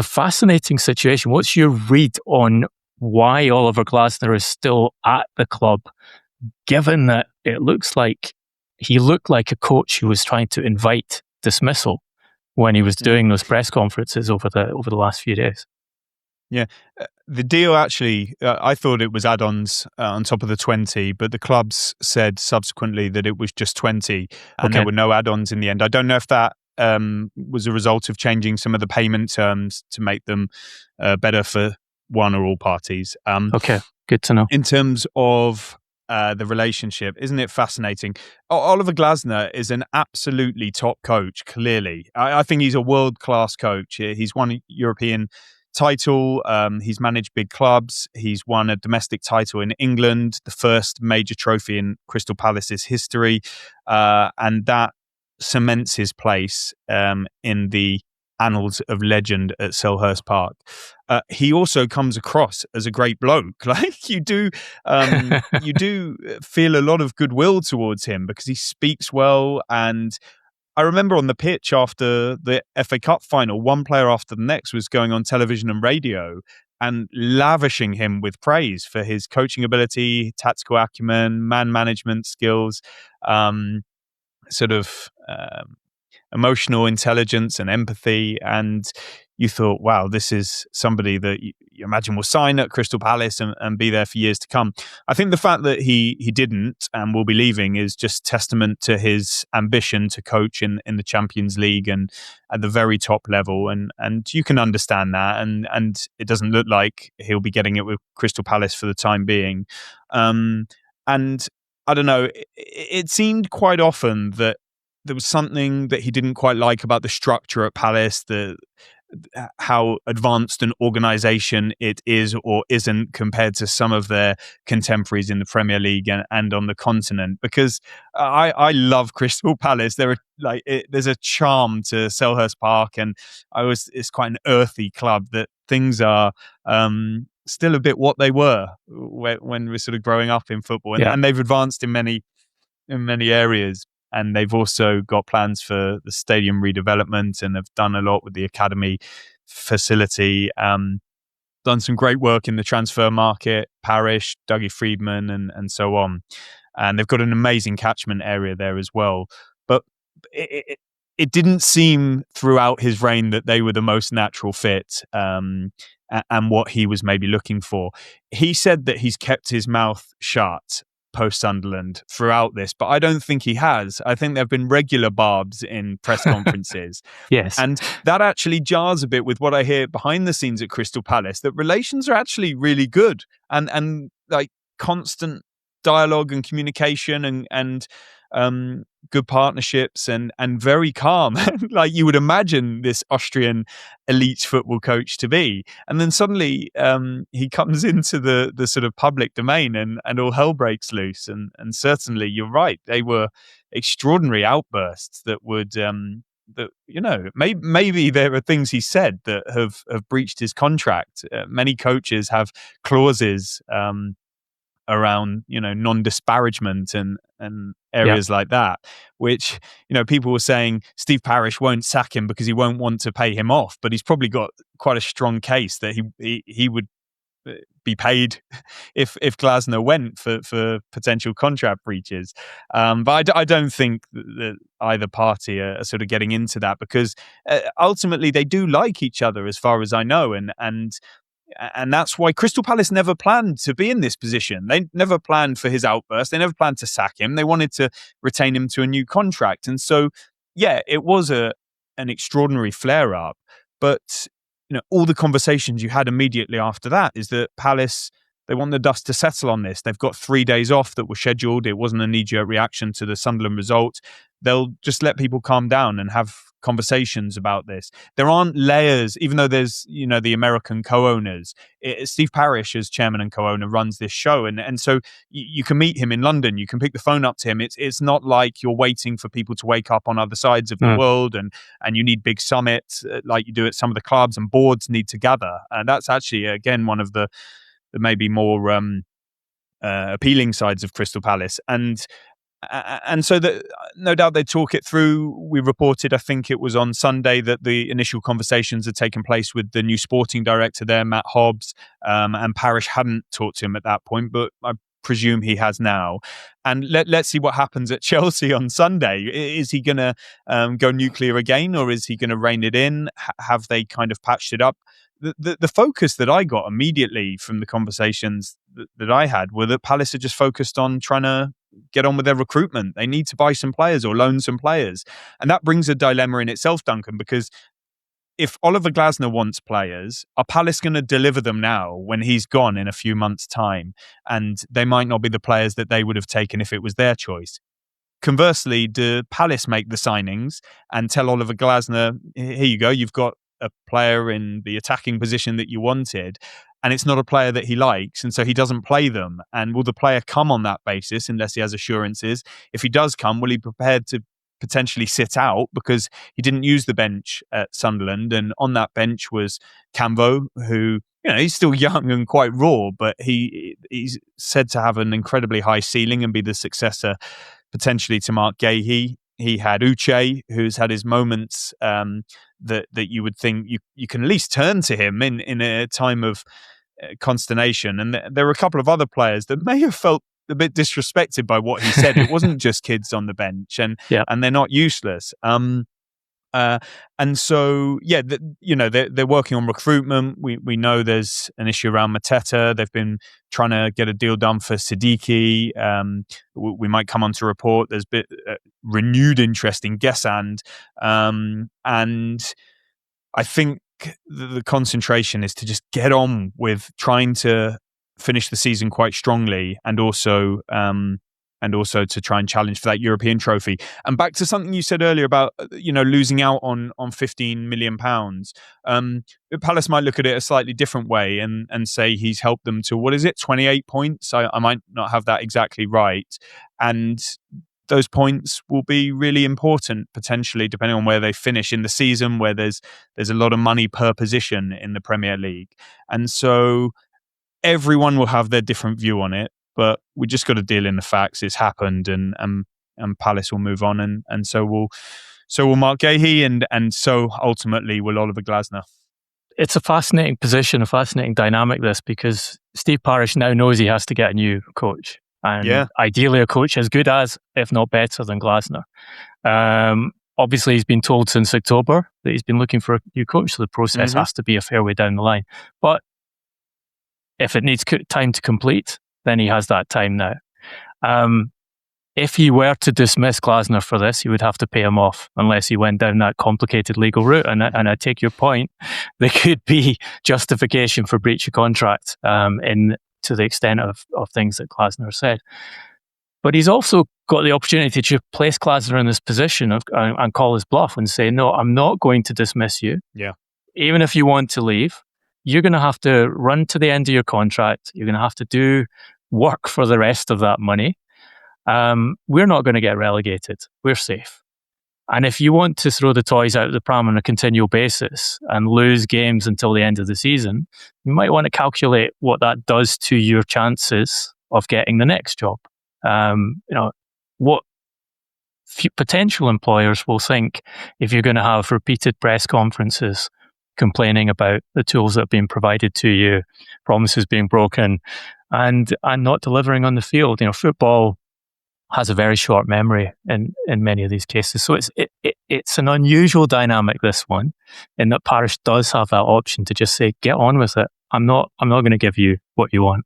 fascinating situation. What's your read on why Oliver Glasner is still at the club, given that it looks like he looked like a coach who was trying to invite dismissal when he was doing those press conferences over the last few days? Yeah, the deal actually, I thought it was add-ons on top of the 20, but the clubs said subsequently that it was just 20 and there were no add-ons in the end. I don't know if that was a result of changing some of the payment terms to make them better for one or all parties. Okay, good to know. In terms of the relationship, isn't it fascinating? Oliver Glasner is an absolutely top coach, clearly. I think he's a world-class coach. He's won a European title. He's managed big clubs. He's won a domestic title in England, the first major trophy in Crystal Palace's history. And that cements his place in the annals of legend at Selhurst Park. He also comes across as a great bloke. Like you do feel a lot of goodwill towards him because he speaks well. And I remember on the pitch after the FA Cup final, one player after the next was going on television and radio and lavishing him with praise for his coaching ability, tactical acumen, man management skills. sort of emotional intelligence and empathy, and you thought, wow, this is somebody that you imagine will sign at Crystal Palace and be there for years to come. I think the fact that he didn't and will be leaving is just testament to his ambition to coach in the Champions League and at the very top level, and you can understand that, and it doesn't look like he'll be getting it with Crystal Palace for the time being. And I don't know, it seemed quite often that there was something that he didn't quite like about the structure at Palace, how advanced an organisation it is or isn't compared to some of their contemporaries in the Premier League and on the continent. Because I love Crystal Palace. There's a charm to Selhurst Park, and it's quite an earthy club that things are still a bit what they were when we're sort of growing up in football, and they've advanced in many areas. And they've also got plans for the stadium redevelopment and have done a lot with the academy facility. Done some great work in the transfer market, Parish, Dougie Friedman, and so on. And they've got an amazing catchment area there as well. But it didn't seem throughout his reign that they were the most natural fit and what he was maybe looking for. He said that he's kept his mouth shut post-Sunderland throughout this, but I don't think he has. I think there have been regular barbs in press conferences. Yes. And that actually jars a bit with what I hear behind the scenes at Crystal Palace, that relations are actually really good and like constant dialogue and communication and good partnerships and very calm, like you would imagine this Austrian elite football coach to be. And then suddenly he comes into the sort of public domain and all hell breaks loose. And certainly you're right, they were extraordinary outbursts that would maybe there are things he said that have breached his contract. Many coaches have clauses around non-disparagement and areas like that, which people were saying Steve Parish won't sack him because he won't want to pay him off, but he's probably got quite a strong case that he would be paid if Glasner went for potential contract breaches. But I don't think that either party are sort of getting into that, because ultimately they do like each other as far as I know, and that's why Crystal Palace never planned to be in this position. They never planned for his outburst. They never planned to sack him. They wanted to retain him to a new contract. And so, yeah, it was an extraordinary flare-up. But all the conversations you had immediately after that is that Palace, they want the dust to settle on this. They've got 3 days off that were scheduled. It wasn't a knee-jerk reaction to the Sunderland result. They'll just let people calm down and have conversations about this. There aren't layers, even though there's the American co-owners. Steve Parish, as chairman and co-owner, runs this show, and so you can meet him in London. You can pick the phone up to him. It's not like you're waiting for people to wake up on other sides of the world, and you need big summits like you do at some of the clubs, and boards need to gather. And that's actually again one of the maybe more appealing sides of Crystal Palace. And so that no doubt they talk it through. We reported, I think it was on Sunday, that the initial conversations had taken place with the new sporting director there, Matt Hobbs, and Parish hadn't talked to him at that point, but I presume he has now. And let's see what happens at Chelsea on Sunday. Is he going to go nuclear again, or is he going to rein it in? Have they kind of patched it up? The focus that I got immediately from the conversations that I had were that Palace are just focused on trying to get on with their recruitment. They need to buy some players or loan some players. And that brings a dilemma in itself, Duncan, because if Oliver Glasner wants players, are Palace going to deliver them now when he's gone in a few months' time? And they might not be the players that they would have taken if it was their choice. Conversely, do Palace make the signings and tell Oliver Glasner, here you go, you've got a player in the attacking position that you wanted, and it's not a player that he likes, and so he doesn't play them? And will the player come on that basis unless he has assurances? If he does come, will he be prepared to potentially sit out because he didn't use the bench at Sunderland? And on that bench was Camvo, who he's still young and quite raw, but he's said to have an incredibly high ceiling and be the successor potentially to Marc Guehi. He had Uche, who's had his moments that you would think you can at least turn to him in a time of consternation. And there were a couple of other players that may have felt a bit disrespected by what he said. It wasn't just kids on the bench, and they're not useless. And so, they're working on recruitment. We know there's an issue around Mateta. They've been trying to get a deal done for Siddiqui. We might come on to report there's been renewed interest in Gesand. And I think the concentration is to just get on with trying to finish the season quite strongly, and also to try and challenge for that European trophy. And back to something you said earlier about losing out on £15 million. Palace might look at it a slightly different way and say he's helped them to, what is it, 28 points? I might not have that exactly right, and those points will be really important potentially, depending on where they finish in the season, where there's a lot of money per position in the Premier League. And so everyone will have their different view on it, but we just got to deal in the facts. It's happened, and Palace will move on, and so will Marc Guehi, and so ultimately will Oliver Glasner. It's a fascinating position, a fascinating dynamic, this, because Steve Parish now knows he has to get a new coach. And ideally a coach as good as, if not better than, Glasner. Obviously, he's been told since October that he's been looking for a new coach, so the process has to be a fair way down the line. But if it needs time to complete, then he has that time now. If he were to dismiss Glasner for this, he would have to pay him off, unless he went down that complicated legal route. And I take your point. There could be justification for breach of contract to the extent of things that Glasner said. But he's also got the opportunity to place Glasner in this position and call his bluff and say, no, I'm not going to dismiss you. Yeah. Even if you want to leave, you're going to have to run to the end of your contract. You're going to have to do work for the rest of that money. We're not going to get relegated. We're safe. And if you want to throw the toys out of the pram on a continual basis and lose games until the end of the season, you might want to calculate what that does to your chances of getting the next job. What potential employers will think if you're going to have repeated press conferences complaining about the tools that have been provided to you, promises being broken, and not delivering on the field. Football has a very short memory in many of these cases. So it's an unusual dynamic, this one, in that Parish does have that option to just say, get on with it. I'm not going to give you what you want.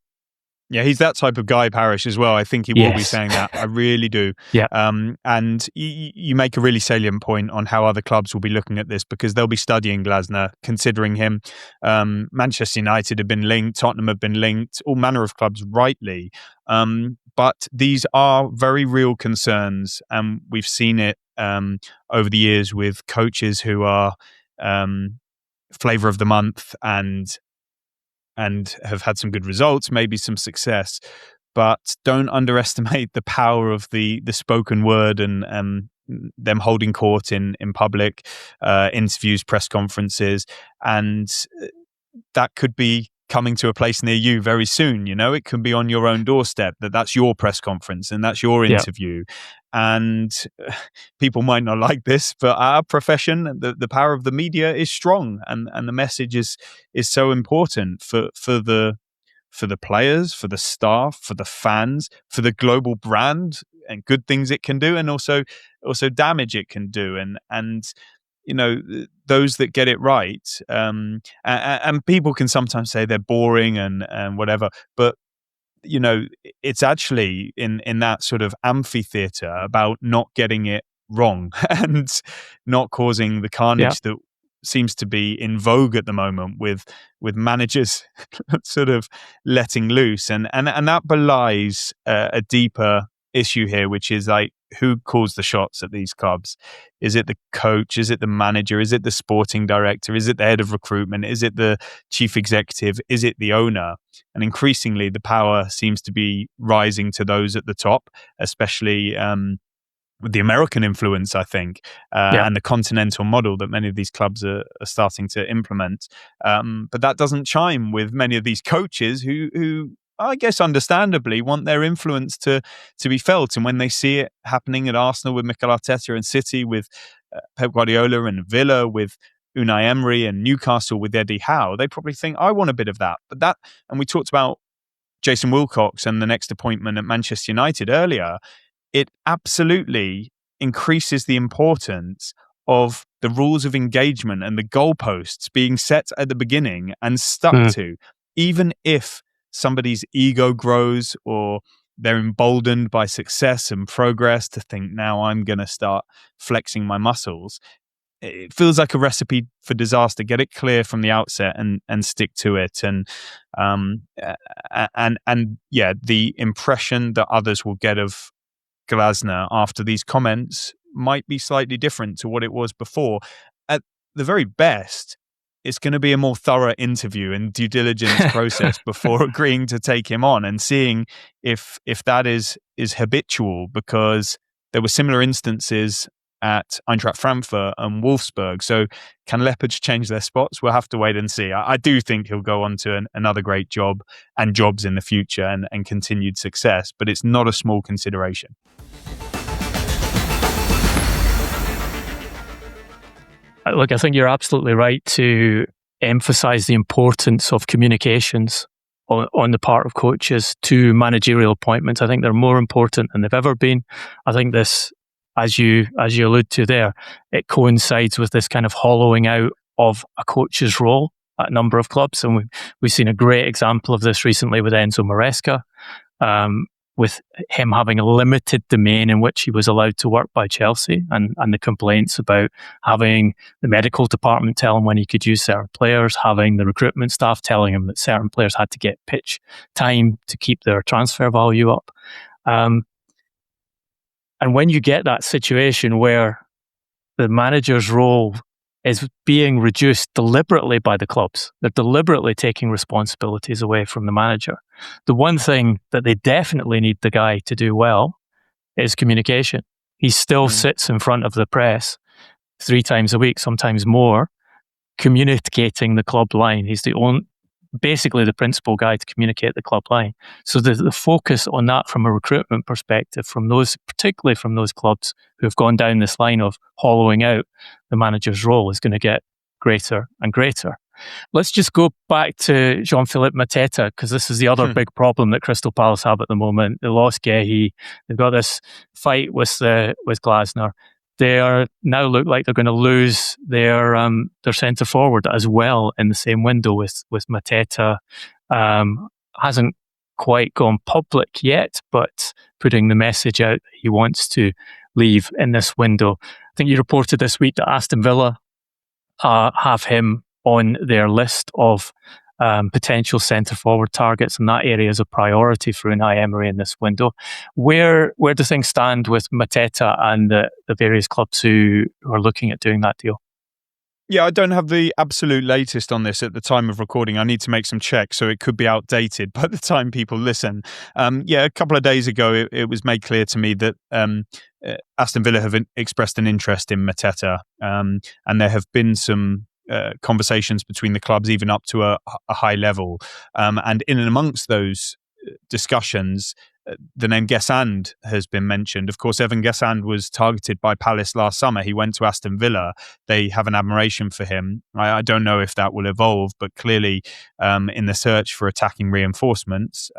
Yeah, he's that type of guy, Parish, as well. I think he will be saying that. I really do. Yeah. And you make a really salient point on how other clubs will be looking at this, because they'll be studying Glasner, considering him. Manchester United have been linked, Tottenham have been linked, all manner of clubs, rightly. But these are very real concerns, and we've seen it over the years with coaches who are flavour of the month and have had some good results, maybe some success. But don't underestimate the power of the spoken word and them holding court in public, interviews, press conferences, and that could be coming to a place near you very soon. It can be on your own doorstep, that's your press conference and that's your interview. And people might not like this, but our profession, the power of the media is strong, and the message is so important for the players, for the staff, for the fans, for the global brand, and good things it can do, and also damage it can do. And those that get it right, and people can sometimes say they're boring and whatever, but it's actually in that sort of amphitheater about not getting it wrong and not causing the carnage that seems to be in vogue at the moment with managers sort of letting loose, and that belies a deeper issue here, which is like, who calls the shots at these clubs? Is it the coach? Is it the manager? Is it the sporting director? Is it the head of recruitment? Is it the chief executive? Is it the owner? And increasingly, the power seems to be rising to those at the top, especially with the American influence, I think, and the continental model that many of these clubs are starting to implement. But that doesn't chime with many of these coaches who I guess understandably want their influence to be felt. And when they see it happening at Arsenal with Mikel Arteta, and City with Pep Guardiola, and Villa with Unai Emery, and Newcastle with Eddie Howe, they probably think, I want a bit of that. And we talked about Jason Wilcox and the next appointment at Manchester United earlier, it absolutely increases the importance of the rules of engagement and the goalposts being set at the beginning and stuck to, even if somebody's ego grows or they're emboldened by success and progress to think, now I'm going to start flexing my muscles. It feels like a recipe for disaster. Get it clear from the outset and stick to it. And yeah, the impression that others will get of Glasner after these comments might be slightly different to what it was before. At the very best, it's going to be a more thorough interview and due diligence process before agreeing to take him on, and seeing if that is habitual, because there were similar instances at Eintracht Frankfurt and Wolfsburg. So can Leopards change their spots? We'll have to wait and see. I do think he'll go on to another great job and jobs in the future and continued success, but it's not a small consideration. Look, I think you're absolutely right to emphasise the importance of communications on the part of coaches to managerial appointments. I think they're more important than they've ever been. I think this, as you allude to there, it coincides with this kind of hollowing out of a coach's role at a number of clubs. And we've seen a great example of this recently with Enzo Maresca, with him having a limited domain in which he was allowed to work by Chelsea, and the complaints about having the medical department tell him when he could use certain players, having the recruitment staff telling him that certain players had to get pitch time to keep their transfer value up. And when you get that situation where the manager's role is being reduced deliberately by the clubs, they're deliberately taking responsibilities away from the manager. The one thing that they definitely need the guy to do well is communication. He still sits in front of the press 3 times a week, sometimes more, communicating the club line. He's basically the principal guy to communicate the club line. So the focus on that from a recruitment perspective, particularly from those clubs who have gone down this line of hollowing out the manager's role, is going to get greater and greater. Let's just go back to Jean-Philippe Mateta, because this is the other big problem that Crystal Palace have at the moment. They lost Guehi. They've got this fight with Glasner. They now look like they're going to lose their centre forward as well in the same window with Mateta. Hasn't quite gone public yet, but putting the message out that he wants to leave in this window. I think you reported this week that Aston Villa have him on their list of potential centre forward targets, and that area is a priority for Unai Emery in this window. Where do things stand with Mateta and the various clubs who are looking at doing that deal? Yeah, I don't have the absolute latest on this at the time of recording. I need to make some checks, so it could be outdated by the time people listen. A couple of days ago, it was made clear to me that Aston Villa have expressed an interest in Mateta, and there have been some conversations between the clubs, even up to a high level. And in and amongst those discussions, the name Guessand has been mentioned. Of course, Evan Guessand was targeted by Palace last summer. He went to Aston Villa. They have an admiration for him. I don't know if that will evolve, but clearly in the search for attacking reinforcements,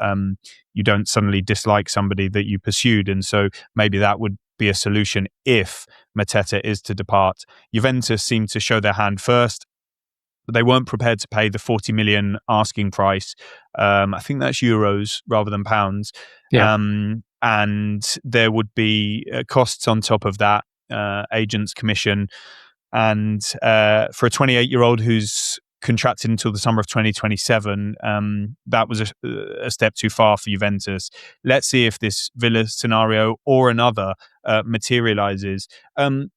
you don't suddenly dislike somebody that you pursued. And so maybe that would be a solution if Mateta is to depart. Juventus seemed to show their hand first, but they weren't prepared to pay the 40 million asking price. I think that's euros rather than pounds. Yeah. And there would be costs on top of that, agent's commission. And for a 28-year-old who's contracted until the summer of 2027, that was a step too far for Juventus. Let's see if this Villa scenario or another materializes.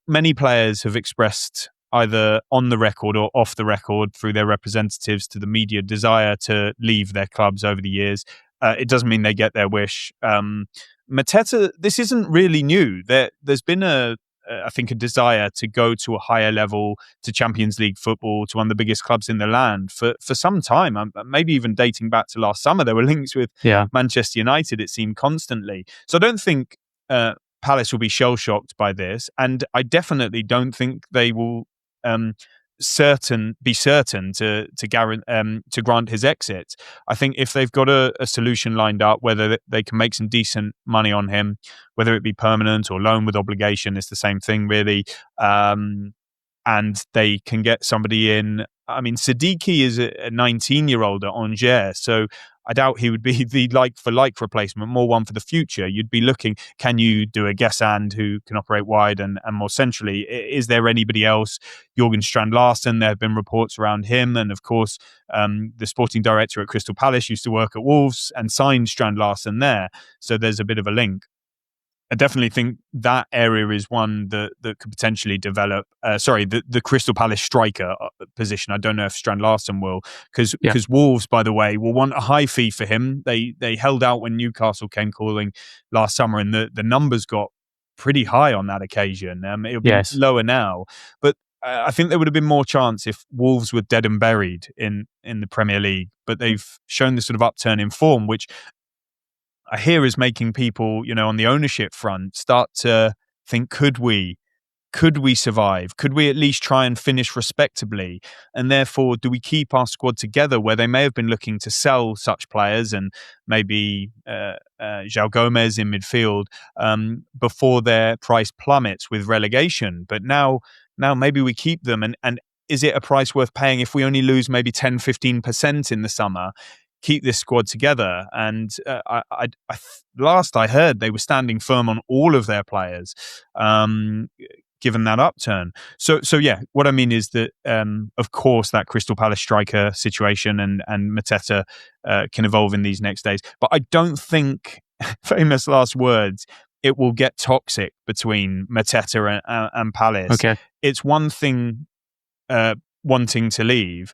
Many players have expressed, either on the record or off the record through their representatives to the media, desire to leave their clubs over the years. It doesn't mean they get their wish. Mateta, this isn't really new. There's been I think a desire to go to a higher level, to Champions League football, to one of the biggest clubs in the land for some time. Maybe even dating back to last summer, there were links with Manchester United, it seemed, constantly. So I don't think Palace will be shell-shocked by this. And I definitely don't think they will be certain to grant his exit. I think if they've got a solution lined up, whether they can make some decent money on him, whether it be permanent or loan with obligation, it's the same thing really. And they can get somebody in. I mean, Siddiqui is a 19-year-old at Angers, so I doubt he would be the like-for-like replacement, more one for the future. You'd be looking, can you do a Guessand who can operate wide and more centrally? Is there anybody else? Jorgen Strand-Larsen, there have been reports around him. And of course, the sporting director at Crystal Palace used to work at Wolves and signed Strand-Larsen there. So there's a bit of a link. I definitely think that area is one that could potentially develop. The Crystal Palace striker position. I don't know if Strand-Larsen will, because Wolves, by the way, will want a high fee for him. They held out when Newcastle came calling last summer, and the numbers got pretty high on that occasion. It'll be lower now, but I think there would have been more chance if Wolves were dead and buried in the Premier League. But they've shown this sort of upturn in form, which I hear is making people, on the ownership front start to think, could we survive? Could we at least try and finish respectably? And therefore, do we keep our squad together where they may have been looking to sell such players and maybe João Gomez in midfield before their price plummets with relegation? But now maybe we keep them. And is it a price worth paying if we only lose maybe 10, 15% in the summer? Keep this squad together. And last I heard, they were standing firm on all of their players, given that upturn. So yeah, what I mean is that, of course, that Crystal Palace striker situation and Mateta can evolve in these next days. But I don't think, famous last words, it will get toxic between Mateta and Palace. Okay. It's one thing wanting to leave,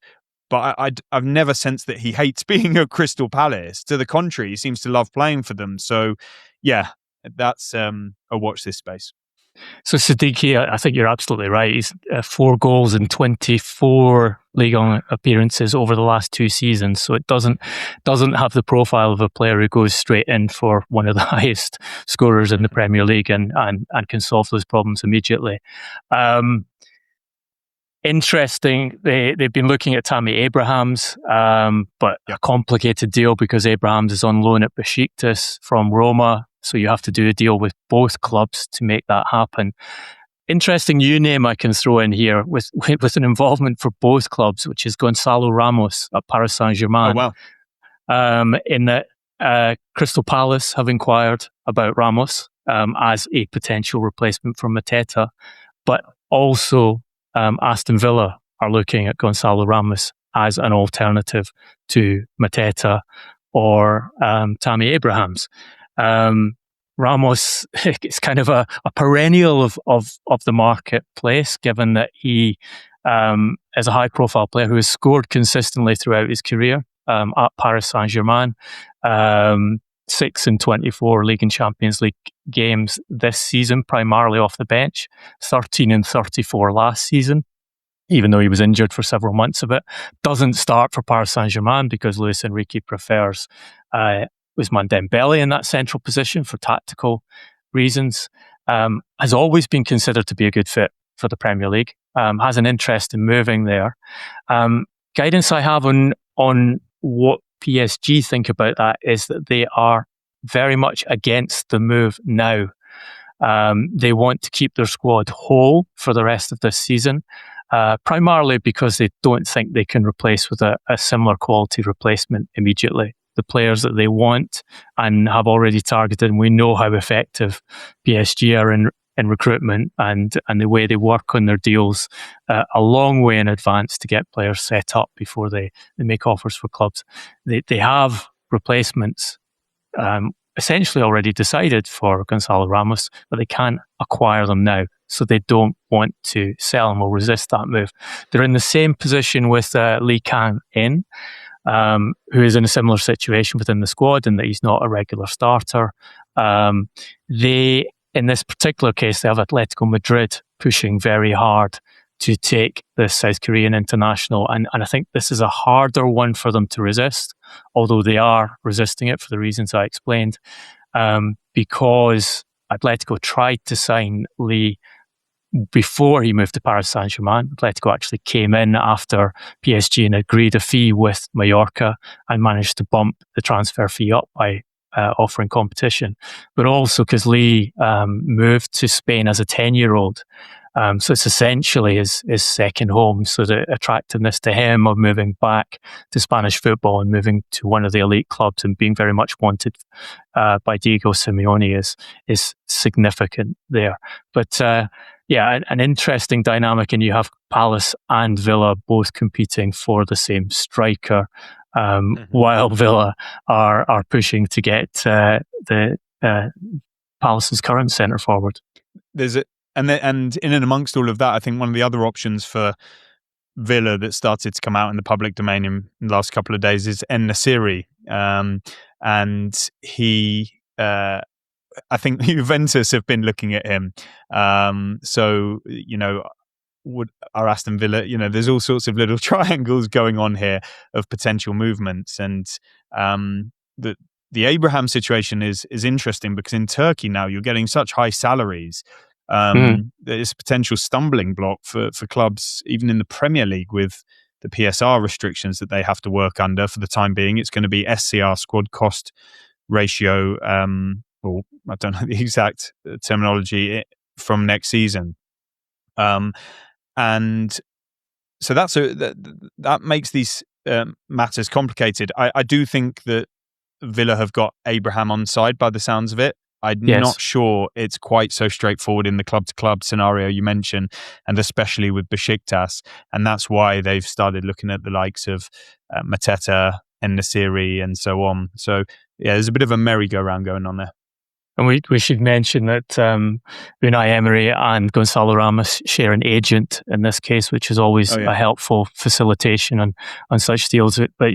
but I've never sensed that he hates being at Crystal Palace. To the contrary, he seems to love playing for them. So, yeah, that's a watch this space. So Siddiqui, I think you're absolutely right. He's 4 goals in 24 Ligue 1 appearances over the last 2 seasons. So it doesn't have the profile of a player who goes straight in for one of the highest scorers in the Premier League and can solve those problems immediately. Interesting. They've been looking at Tammy Abrahams, but a complicated deal because Abrahams is on loan at Besiktas from Roma. So you have to do a deal with both clubs to make that happen. Interesting new name I can throw in here with an involvement for both clubs, which is Gonçalo Ramos at Paris Saint-Germain. Oh, wow. In that Crystal Palace have inquired about Ramos as a potential replacement for Mateta, but also Aston Villa are looking at Gonçalo Ramos as an alternative to Mateta or Tammy Abrahams. Ramos is kind of a perennial of the marketplace, given that he is a high-profile player who has scored consistently throughout his career at Paris Saint-Germain. 6 in 24 League and Champions League games this season, primarily off the bench. 13 in 34 last season, even though he was injured for several months of it. Doesn't start for Paris Saint-Germain because Luis Enrique prefers Ousmane Dembele in that central position for tactical reasons. Has always been considered to be a good fit for the Premier League. Has an interest in moving there. Guidance I have on what PSG think about that is that they are very much against the move now. They want to keep their squad whole for the rest of this season, primarily because they don't think they can replace with a similar quality replacement immediately. The players that they want and have already targeted, and we know how effective PSG are in recruitment and the way they work on their deals a long way in advance to get players set up before they make offers for clubs. They have replacements essentially already decided for Gonçalo Ramos, but they can't acquire them now. So they don't want to sell and will resist that move. They're in the same position with Lee Kang-in, who is in a similar situation within the squad in that he's not a regular starter. In this particular case, they have Atletico Madrid pushing very hard to take the South Korean international. And I think this is a harder one for them to resist, although they are resisting it for the reasons I explained, because Atletico tried to sign Lee before he moved to Paris Saint-Germain. Atletico actually came in after PSG and agreed a fee with Mallorca and managed to bump the transfer fee up by offering competition. But also because Lee moved to Spain as a 10-year-old. So it's essentially his second home. So the attractiveness to him of moving back to Spanish football and moving to one of the elite clubs and being very much wanted by Diego Simeone is significant there. But an interesting dynamic, and you have Palace and Villa both competing for the same striker, while Villa are pushing to get the Palace's current centre forward. And in and amongst all of that, I think one of the other options for Villa that started to come out in the public domain in the last couple of days is En-Nesyri. And he, I think Juventus have been looking at him. So, are Aston Villa, there's all sorts of little triangles going on here of potential movements. And the Abraham situation is interesting because in Turkey now you're getting such high salaries. There's a potential stumbling block for clubs, even in the Premier League, with the PSR restrictions that they have to work under for the time being. It's going to be SCR, squad cost ratio, or I don't know the exact terminology, from next season. And so that makes these matters complicated. I do think that Villa have got Abraham on side by the sounds of it. I'm not sure it's quite so straightforward in the club-to-club scenario you mentioned, and especially with Besiktas. And that's why they've started looking at the likes of Mateta, En-Nesyri, and so on. So, there's a bit of a merry-go-round going on there. And we should mention that Unai Emery and Gonçalo Ramos share an agent in this case, which is always a helpful facilitation on such deals. But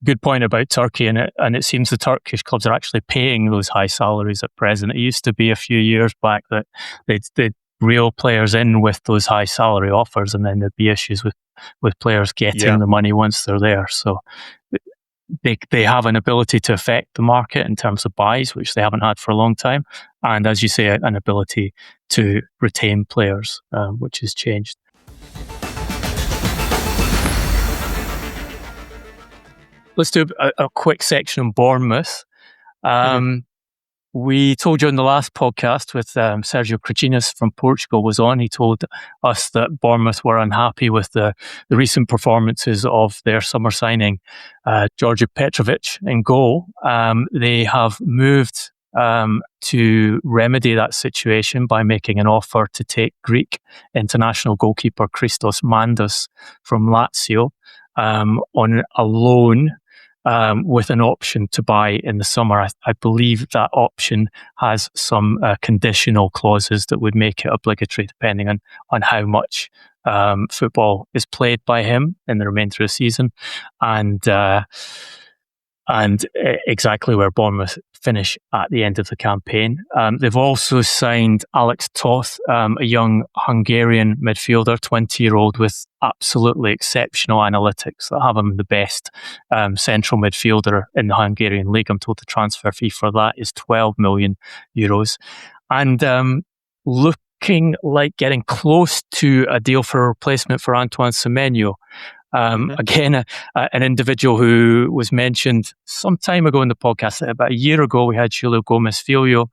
good point about Turkey, and it seems the Turkish clubs are actually paying those high salaries at present. It used to be a few years back that they'd reel players in with those high salary offers, and then there'd be issues with players getting the money once they're there. So they have an ability to affect the market in terms of buys, which they haven't had for a long time. And as you say, an ability to retain players, which has changed. Let's do a quick section on Bournemouth. We told you in the last podcast with Sergio Cretinas from Portugal was on. He told us that Bournemouth were unhappy with the recent performances of their summer signing, Georgi Petrovic, in goal. They have moved to remedy that situation by making an offer to take Greek international goalkeeper Christos Mandas from Lazio on a loan, with an option to buy in the summer. I believe that option has some conditional clauses that would make it obligatory depending on how much football is played by him in the remainder of the season, and exactly where Bournemouth finish at the end of the campaign. They've also signed Alex Toth, a young Hungarian midfielder, 20-year-old with absolutely exceptional analytics that have him the best central midfielder in the Hungarian league. I'm told the transfer fee for that is 12 million euros. And looking like getting close to a deal for a replacement for Antoine Semenyo. Again, an individual who was mentioned some time ago in the podcast. About a year ago, we had Julio Gomez Filho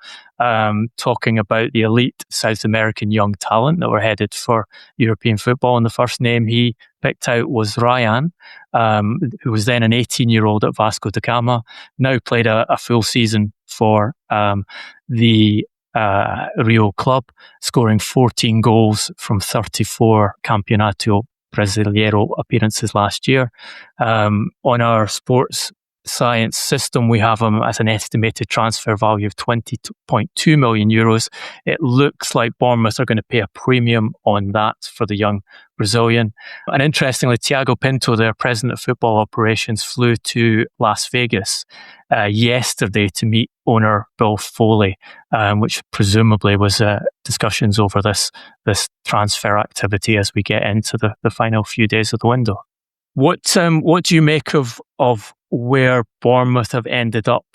talking about the elite South American young talent that were headed for European football. And the first name he picked out was Ryan, who was then an 18-year-old at Vasco da Gama, now played a full season for the Rio club, scoring 14 goals from 34 Campeonato Brasileiro appearances last year. On our sports science system, we have him as an estimated transfer value of 20.2 million euros. It looks like Bournemouth are going to pay a premium on that for the young Brazilian. And interestingly, Thiago Pinto, their president of football operations, flew to Las Vegas yesterday to meet owner Bill Foley, which presumably was discussions over this transfer activity as we get into the final few days of the window. What do you make of where Bournemouth have ended up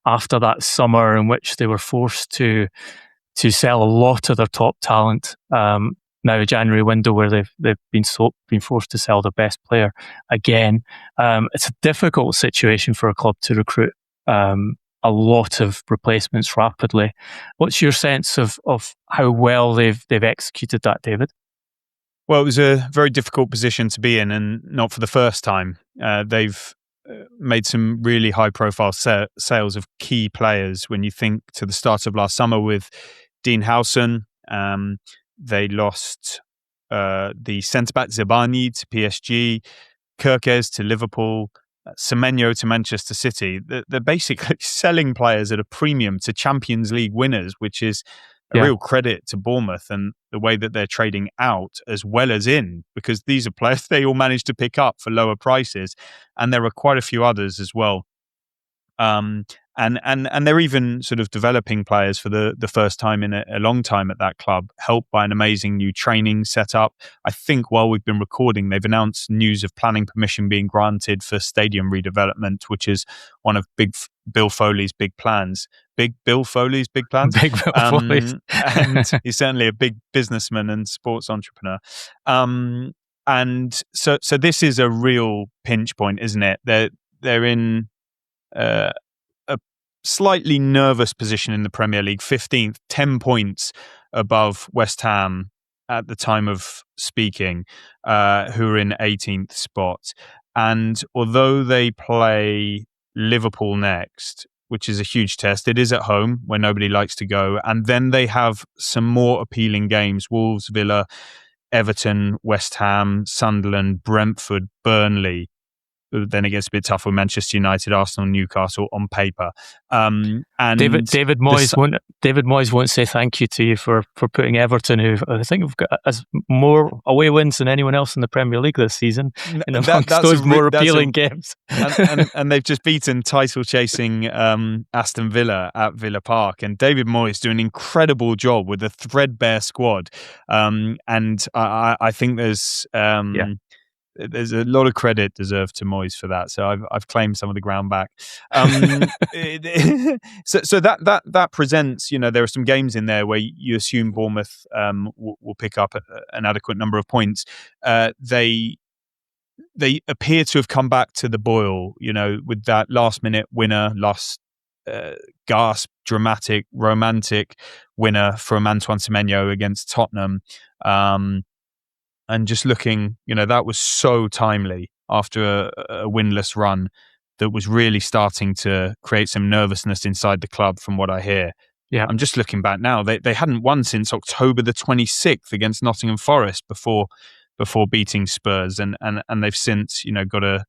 after that summer in which they were forced to sell a lot of their top talent? now a January window where they've been forced to sell their best player again. It's a difficult situation for a club to recruit a lot of replacements rapidly. What's your sense of how well they've executed that, David? Well, it was a very difficult position to be in, and not for the first time. They've made some really high-profile sales of key players. When you think to the start of last summer with Dean Howson, they lost the centre-back Zabani to PSG, Kirkes to Liverpool, Semenyo to Manchester City. They're basically selling players at a premium to Champions League winners, which is a real credit to Bournemouth and the way that they're trading out as well as in, because these are players they all managed to pick up for lower prices, and there are quite a few others as well. And they're even sort of developing players for the first time in a long time at that club, helped by an amazing new training setup. I think while we've been recording, they've announced news of planning permission being granted for stadium redevelopment, which is one of Bill Foley's big plans. Big Bill Foley's big plans? Big Bill Foley's. And he's certainly a big businessman and sports entrepreneur. And so this is a real pinch point, isn't it? They're in a slightly nervous position in the Premier League, 15th, 10 points above West Ham at the time of speaking, who are in 18th spot. And although they play Liverpool next, which is a huge test, it is at home where nobody likes to go. And then they have some more appealing games: Wolves, Villa, Everton, West Ham, Sunderland, Brentford, Burnley. Then it gets a bit tough with Manchester United, Arsenal, Newcastle on paper. And David Moyes won't say thank you to you for putting Everton, who I think have got as more away wins than anyone else in the Premier League this season, in amongst those more appealing games. and they've just beaten title-chasing Aston Villa at Villa Park. And David Moyes doing an incredible job with a threadbare squad. And I think there's a lot of credit deserved to Moyes for that, so I've claimed some of the ground back. So that presents, there are some games in there where you assume Bournemouth will pick up an adequate number of points. They appear to have come back to the boil, with that last-minute winner, last gasp, dramatic, romantic winner from Antoine Semenyo against Tottenham. And just looking, that was so timely after a winless run that was really starting to create some nervousness inside the club, from what I hear. Yeah, I'm just looking back now. They hadn't won since October the 26th against Nottingham Forest before beating Spurs, and they've since got a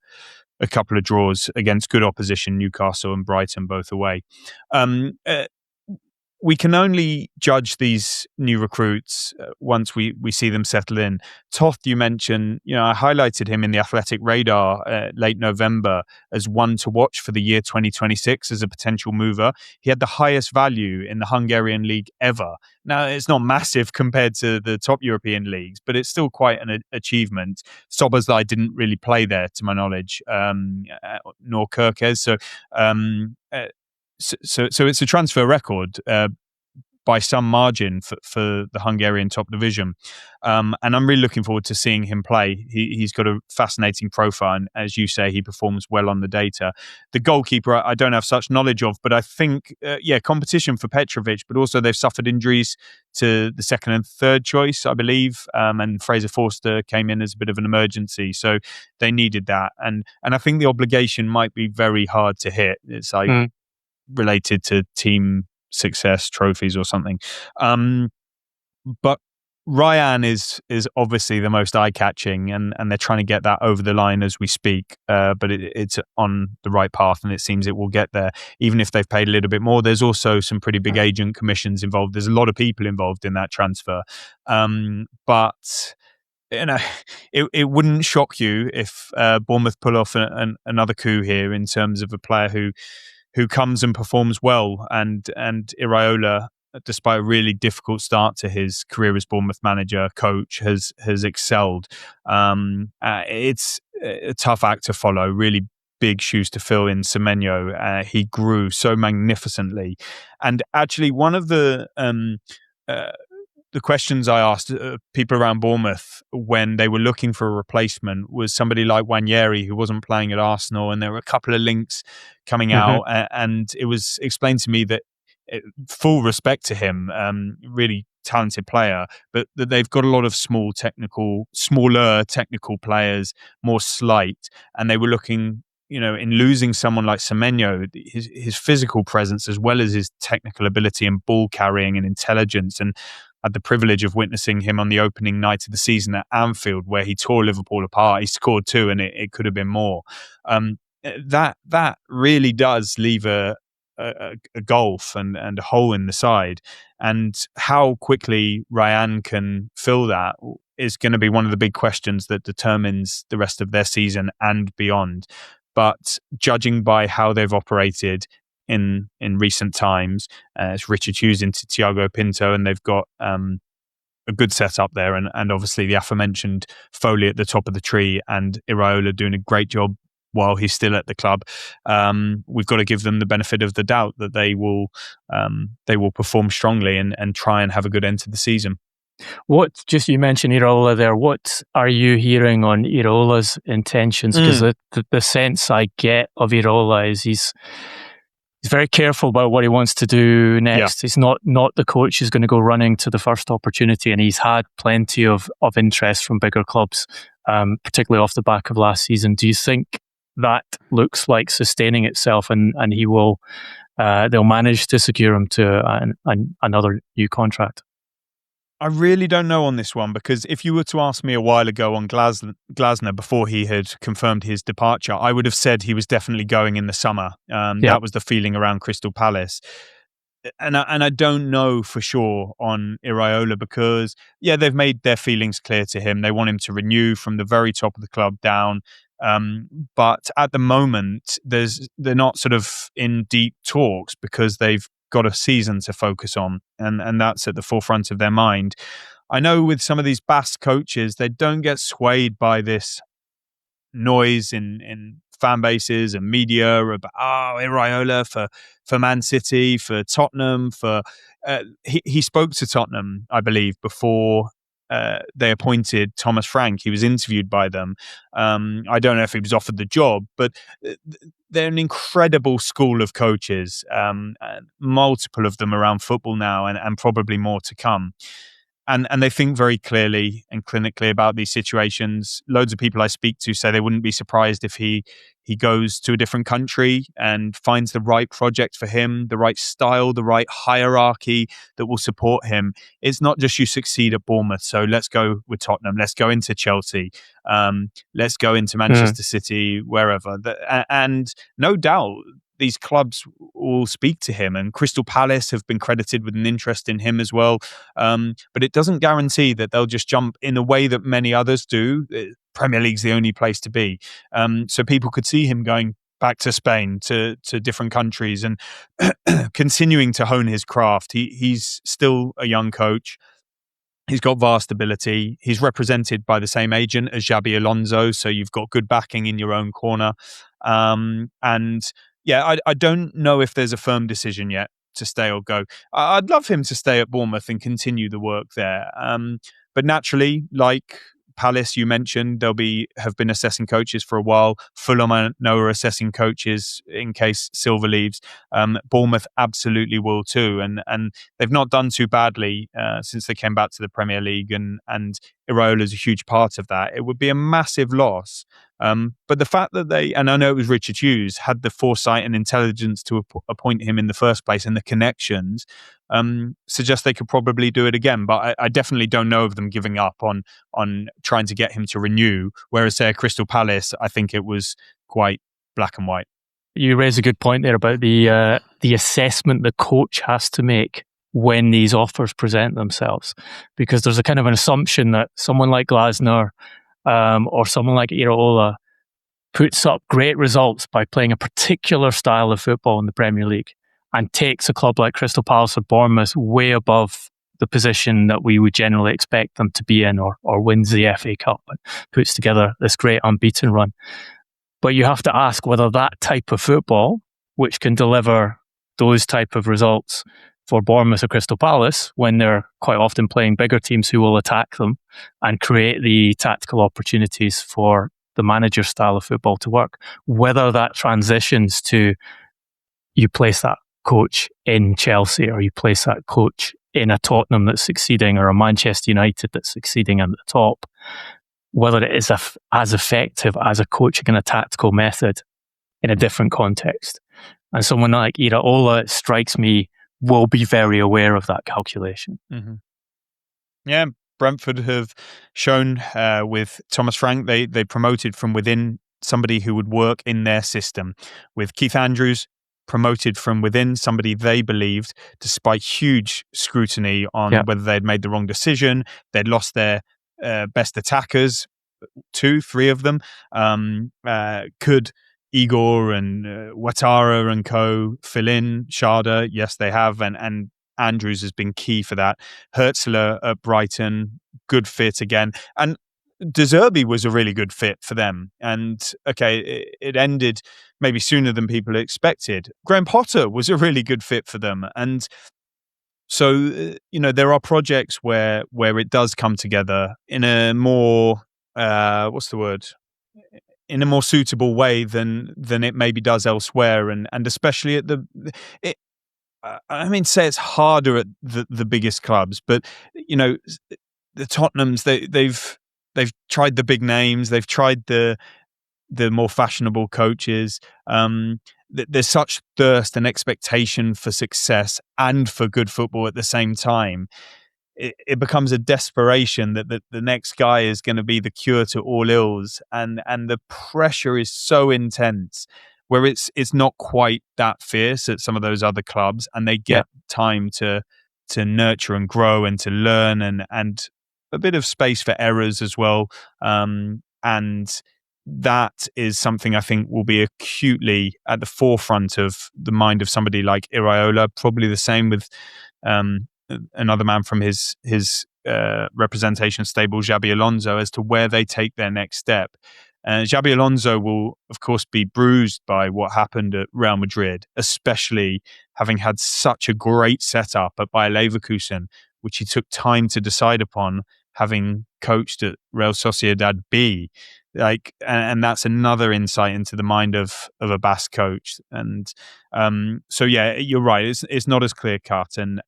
couple of draws against good opposition, Newcastle and Brighton, both away. We can only judge these new recruits once we see them settle in. Toth, you mentioned, I highlighted him in the Athletic Radar late November as one to watch for the year 2026 as a potential mover. He had the highest value in the Hungarian league ever. Now, it's not massive compared to the top European leagues, but it's still quite an achievement. Szoboszlai didn't really play there, to my knowledge, nor Kirkes. So it's a transfer record by some margin for the Hungarian top division. And I'm really looking forward to seeing him play. He's got a fascinating profile, and as you say, he performs well on the data. The goalkeeper, I don't have such knowledge of, but I think, competition for Petrovic, but also they've suffered injuries to the second and third choice, I believe, and Fraser Forster came in as a bit of an emergency, so they needed that. And I think the obligation might be very hard to hit. It's like related to team success trophies or something. But Ryan is obviously the most eye-catching, and they're trying to get that over the line as we speak. But it's on the right path, and it seems it will get there, even if they've paid a little bit more. There's also some pretty big agent commissions involved. There's a lot of people involved in that transfer. But it wouldn't shock you if Bournemouth pull off another coup here in terms of a player who comes and performs well, and Iraola, despite a really difficult start to his career as Bournemouth manager, coach, has excelled. It's a tough act to follow, really big shoes to fill in Semenyo. He grew so magnificently. And actually one of the the questions I asked people around Bournemouth when they were looking for a replacement was somebody like Wanyeri, who wasn't playing at Arsenal, and there were a couple of links coming out, and it was explained to me that, full respect to him, really talented player, but that they've got a lot of smaller technical players, more slight, and they were looking, in losing someone like Semenyo, his physical presence as well as his technical ability and ball carrying and intelligence. And I had the privilege of witnessing him on the opening night of the season at Anfield, where he tore Liverpool apart. He scored 2, and it could have been more. That really does leave a gulf and a hole in the side, and how quickly Ryan can fill that is going to be one of the big questions that determines the rest of their season and beyond. But judging by how they've operated in recent times, it's Richard Hughes into Thiago Pinto, and they've got a good setup there, and obviously the aforementioned Foley at the top of the tree, and Iraola doing a great job while he's still at the club. We've got to give them the benefit of the doubt that they will perform strongly and try and have a good end to the season. You mentioned Iraola there. What are you hearing on Iraola's intentions? Because the sense I get of Iraola is he's very careful about what he wants to do next. He's not the coach who's going to go running to the first opportunity, and he's had plenty of interest from bigger clubs, particularly off the back of last season. Do you think that looks like sustaining itself, and he will they'll manage to secure him to another new contract? I really don't know on this one, because if you were to ask me a while ago on Glasner before he had confirmed his departure, I would have said he was definitely going in the summer. That was the feeling around Crystal Palace. And I don't know for sure on Iraola, because they've made their feelings clear to him. They want him to renew from the very top of the club down. But at the moment, they're not sort of in deep talks, because they've got a season to focus on, and that's at the forefront of their mind. I know with some of these Basque coaches, they don't get swayed by this noise in fan bases and media about Iraola for Man City, for Tottenham, he spoke to Tottenham, I believe, before they appointed Thomas Frank. He was interviewed by them. I don't know if he was offered the job, but they're an incredible school of coaches, multiple of them around football now, and probably more to come. And they think very clearly and clinically about these situations. Loads of people I speak to say they wouldn't be surprised if he goes to a different country and finds the right project for him, the right style, the right hierarchy that will support him. It's not just you succeed at Bournemouth, so let's go with Tottenham, let's go into Chelsea, let's go into Manchester City, wherever. And no doubt these clubs will speak to him, and Crystal Palace have been credited with an interest in him as well. But it doesn't guarantee that they'll just jump in the way that many others do. Premier League's the only place to be. So people could see him going back to Spain, to different countries, and continuing to hone his craft. He's still a young coach. He's got vast ability. He's represented by the same agent as Xabi Alonso, so you've got good backing in your own corner. I don't know if there's a firm decision yet to stay or go. I'd love him to stay at Bournemouth and continue the work there. But naturally, like Palace, you mentioned, have been assessing coaches for a while. Fulham, I know, are assessing coaches in case Silva leaves. Bournemouth absolutely will too, and they've not done too badly since they came back to the Premier League, and Iraola is a huge part of that. It would be a massive loss. But the fact that and I know it was Richard Hughes, had the foresight and intelligence to appoint him in the first place, and the connections, suggest they could probably do it again. But I definitely don't know of them giving up on trying to get him to renew. Whereas, say, at Crystal Palace, I think it was quite black and white. You raise a good point there about the assessment the coach has to make when these offers present themselves, because there's a kind of an assumption that someone like Glasner or someone like Iraola puts up great results by playing a particular style of football in the Premier League and takes a club like Crystal Palace or Bournemouth way above the position that we would generally expect them to be in, or wins the FA Cup and puts together this great unbeaten run. But you have to ask whether that type of football, which can deliver those type of results, for Bournemouth or Crystal Palace when they're quite often playing bigger teams who will attack them and create the tactical opportunities for the manager's style of football to work. Whether that transitions to you place that coach in Chelsea or you place that coach in a Tottenham that's succeeding or a Manchester United that's succeeding at the top, whether it is as effective as a coaching and a tactical method in a different context. And someone like Iraola, it strikes me, will be very aware of that calculation. Mm-hmm. Yeah, Brentford have shown with Thomas Frank, they promoted from within somebody who would work in their system. With Keith Andrews, promoted from within somebody they believed, despite huge scrutiny on whether they'd made the wrong decision, they'd lost their best attackers, 2-3 of them. Could Igor and Ouattara and co fill in? Sharda, yes, they have, and Andrews has been key for that. Hertzler at Brighton, good fit again. And De Zerbi was a really good fit for them. And okay, it ended maybe sooner than people expected. Graham Potter was a really good fit for them. And so, there are projects where it does come together in a more, in a more suitable way than it maybe does elsewhere. And especially at say it's harder at the biggest clubs, but, the Tottenhams, they've tried the big names, they've tried the more fashionable coaches. There's such thirst and expectation for success and for good football at the same time. It becomes a desperation that the next guy is going to be the cure to all ills, and the pressure is so intense where it's not quite that fierce at some of those other clubs, and they get time to nurture and grow and to learn and a bit of space for errors as well. And that is something I think will be acutely at the forefront of the mind of somebody like Iraola. Probably the same with another man from his representation stable, Xabi Alonso, as to where they take their next step. Xabi Alonso will, of course, be bruised by what happened at Real Madrid, especially having had such a great setup at Bayer Leverkusen, which he took time to decide upon, having coached at Real Sociedad B. And that's another insight into the mind of a Basque coach. And so, yeah, you're right. It's not as clear cut, and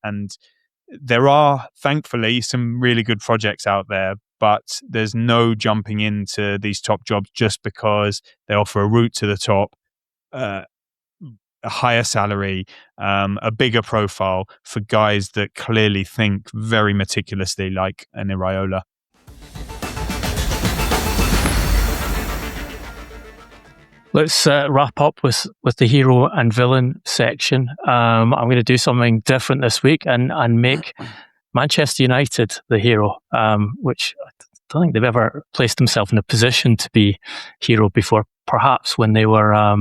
there are thankfully some really good projects out there, but there's no jumping into these top jobs just because they offer a route to the top, a higher salary, a bigger profile for guys that clearly think very meticulously, like an Iraola. Let's wrap up with the hero and villain section. I'm going to do something different this week and make Manchester United the hero, which I don't think they've ever placed themselves in a position to be hero before. Perhaps when they were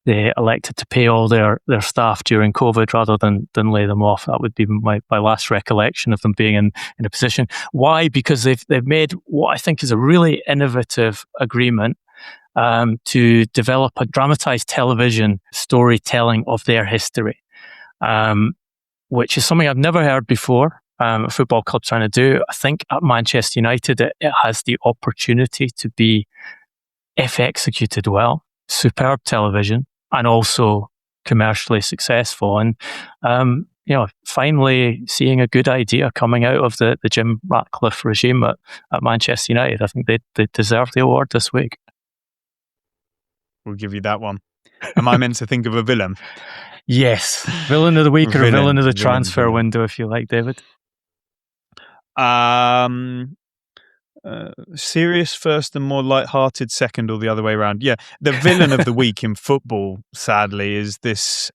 they elected to pay all their staff during COVID rather than lay them off. That would be my last recollection of them being in a position. Why? Because they've made what I think is a really innovative agreement to develop a dramatized television storytelling of their history, which is something I've never heard before. A football club trying to do. I think at Manchester United, it has the opportunity to be, if executed well, superb television and also commercially successful. And finally seeing a good idea coming out of the Jim Ratcliffe regime at Manchester United. I think they deserve the award this week. We'll give you that one. Am I meant to think of a villain? Yes. Villain of the week or villain of the transfer window, if you like, David. Serious first and more light-hearted second, or the other way around. Yeah, the villain of the week in football, sadly, is this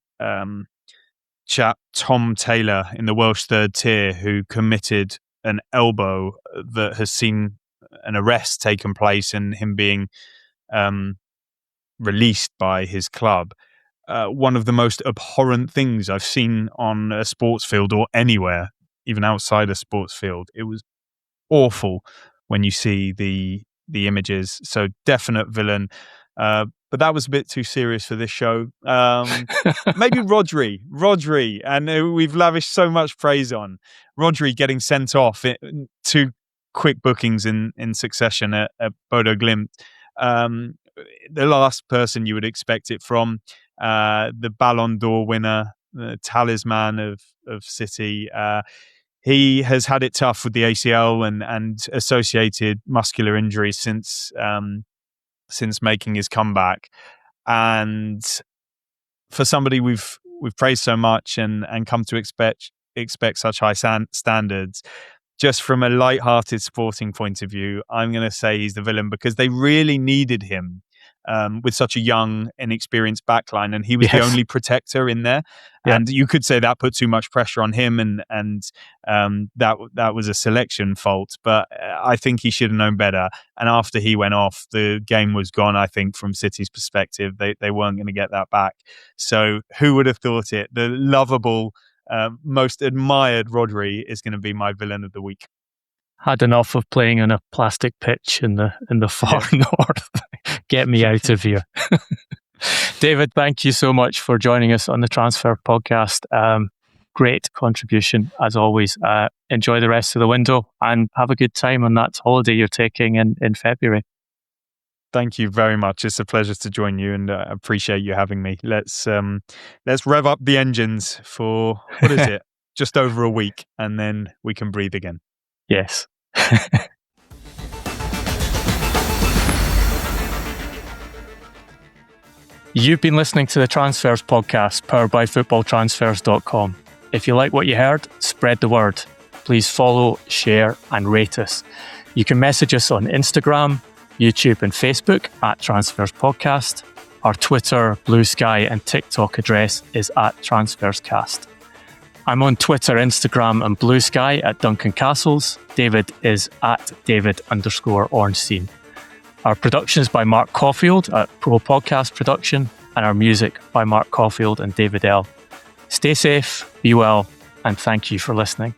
chap Tom Taylor in the Welsh third tier, who committed an elbow that has seen an arrest taken place and him being released by his club. One of the most abhorrent things I've seen on a sports field or anywhere, even outside a sports field. It was awful when you see the images. So definite villain. but that was a bit too serious for this show. Maybe Rodri, and we've lavished so much praise on Rodri getting sent off. Two quick bookings in succession at Bodo Glimt. The last person you would expect it from, the Ballon d'Or winner, the talisman of City. He has had it tough with the ACL and associated muscular injuries since making his comeback. And for somebody we've praised so much and come to expect such high standards, just from a light-hearted sporting point of view, I'm going to say he's the villain, because they really needed him with such a young, inexperienced backline, and he was the only protector in there. Yeah. And you could say that put too much pressure on him, and that was a selection fault. But I think he should have known better. And after he went off, the game was gone. I think from City's perspective, they weren't going to get that back. So who would have thought it? The lovable, most admired Rodri is going to be my villain of the week. Had enough of playing on a plastic pitch in the far north. Get me out of here. David, thank you so much for joining us on the Transfer Podcast. Great contribution as always. Enjoy the rest of the window and have a good time on that holiday you're taking in February. Thank you very much. It's a pleasure to join you, and I appreciate you having me. Let's rev up the engines for, what is it? Just over a week, and then we can breathe again. Yes. You've been listening to the Transfers Podcast, powered by FootballTransfers.com. If you like what you heard, spread the word. Please follow, share, and rate us. You can message us on Instagram, YouTube, and Facebook at Transfers Podcast. Our Twitter, Blue Sky, and TikTok address is at TransfersCast. I'm on Twitter, Instagram, and Blue Sky at Duncan Castles. David is at David_Ornstein. Our production is by Mark Caulfield at Pro Podcast Production, and our music by Mark Caulfield and David L. Stay safe, be well, and thank you for listening.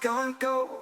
Gonna go.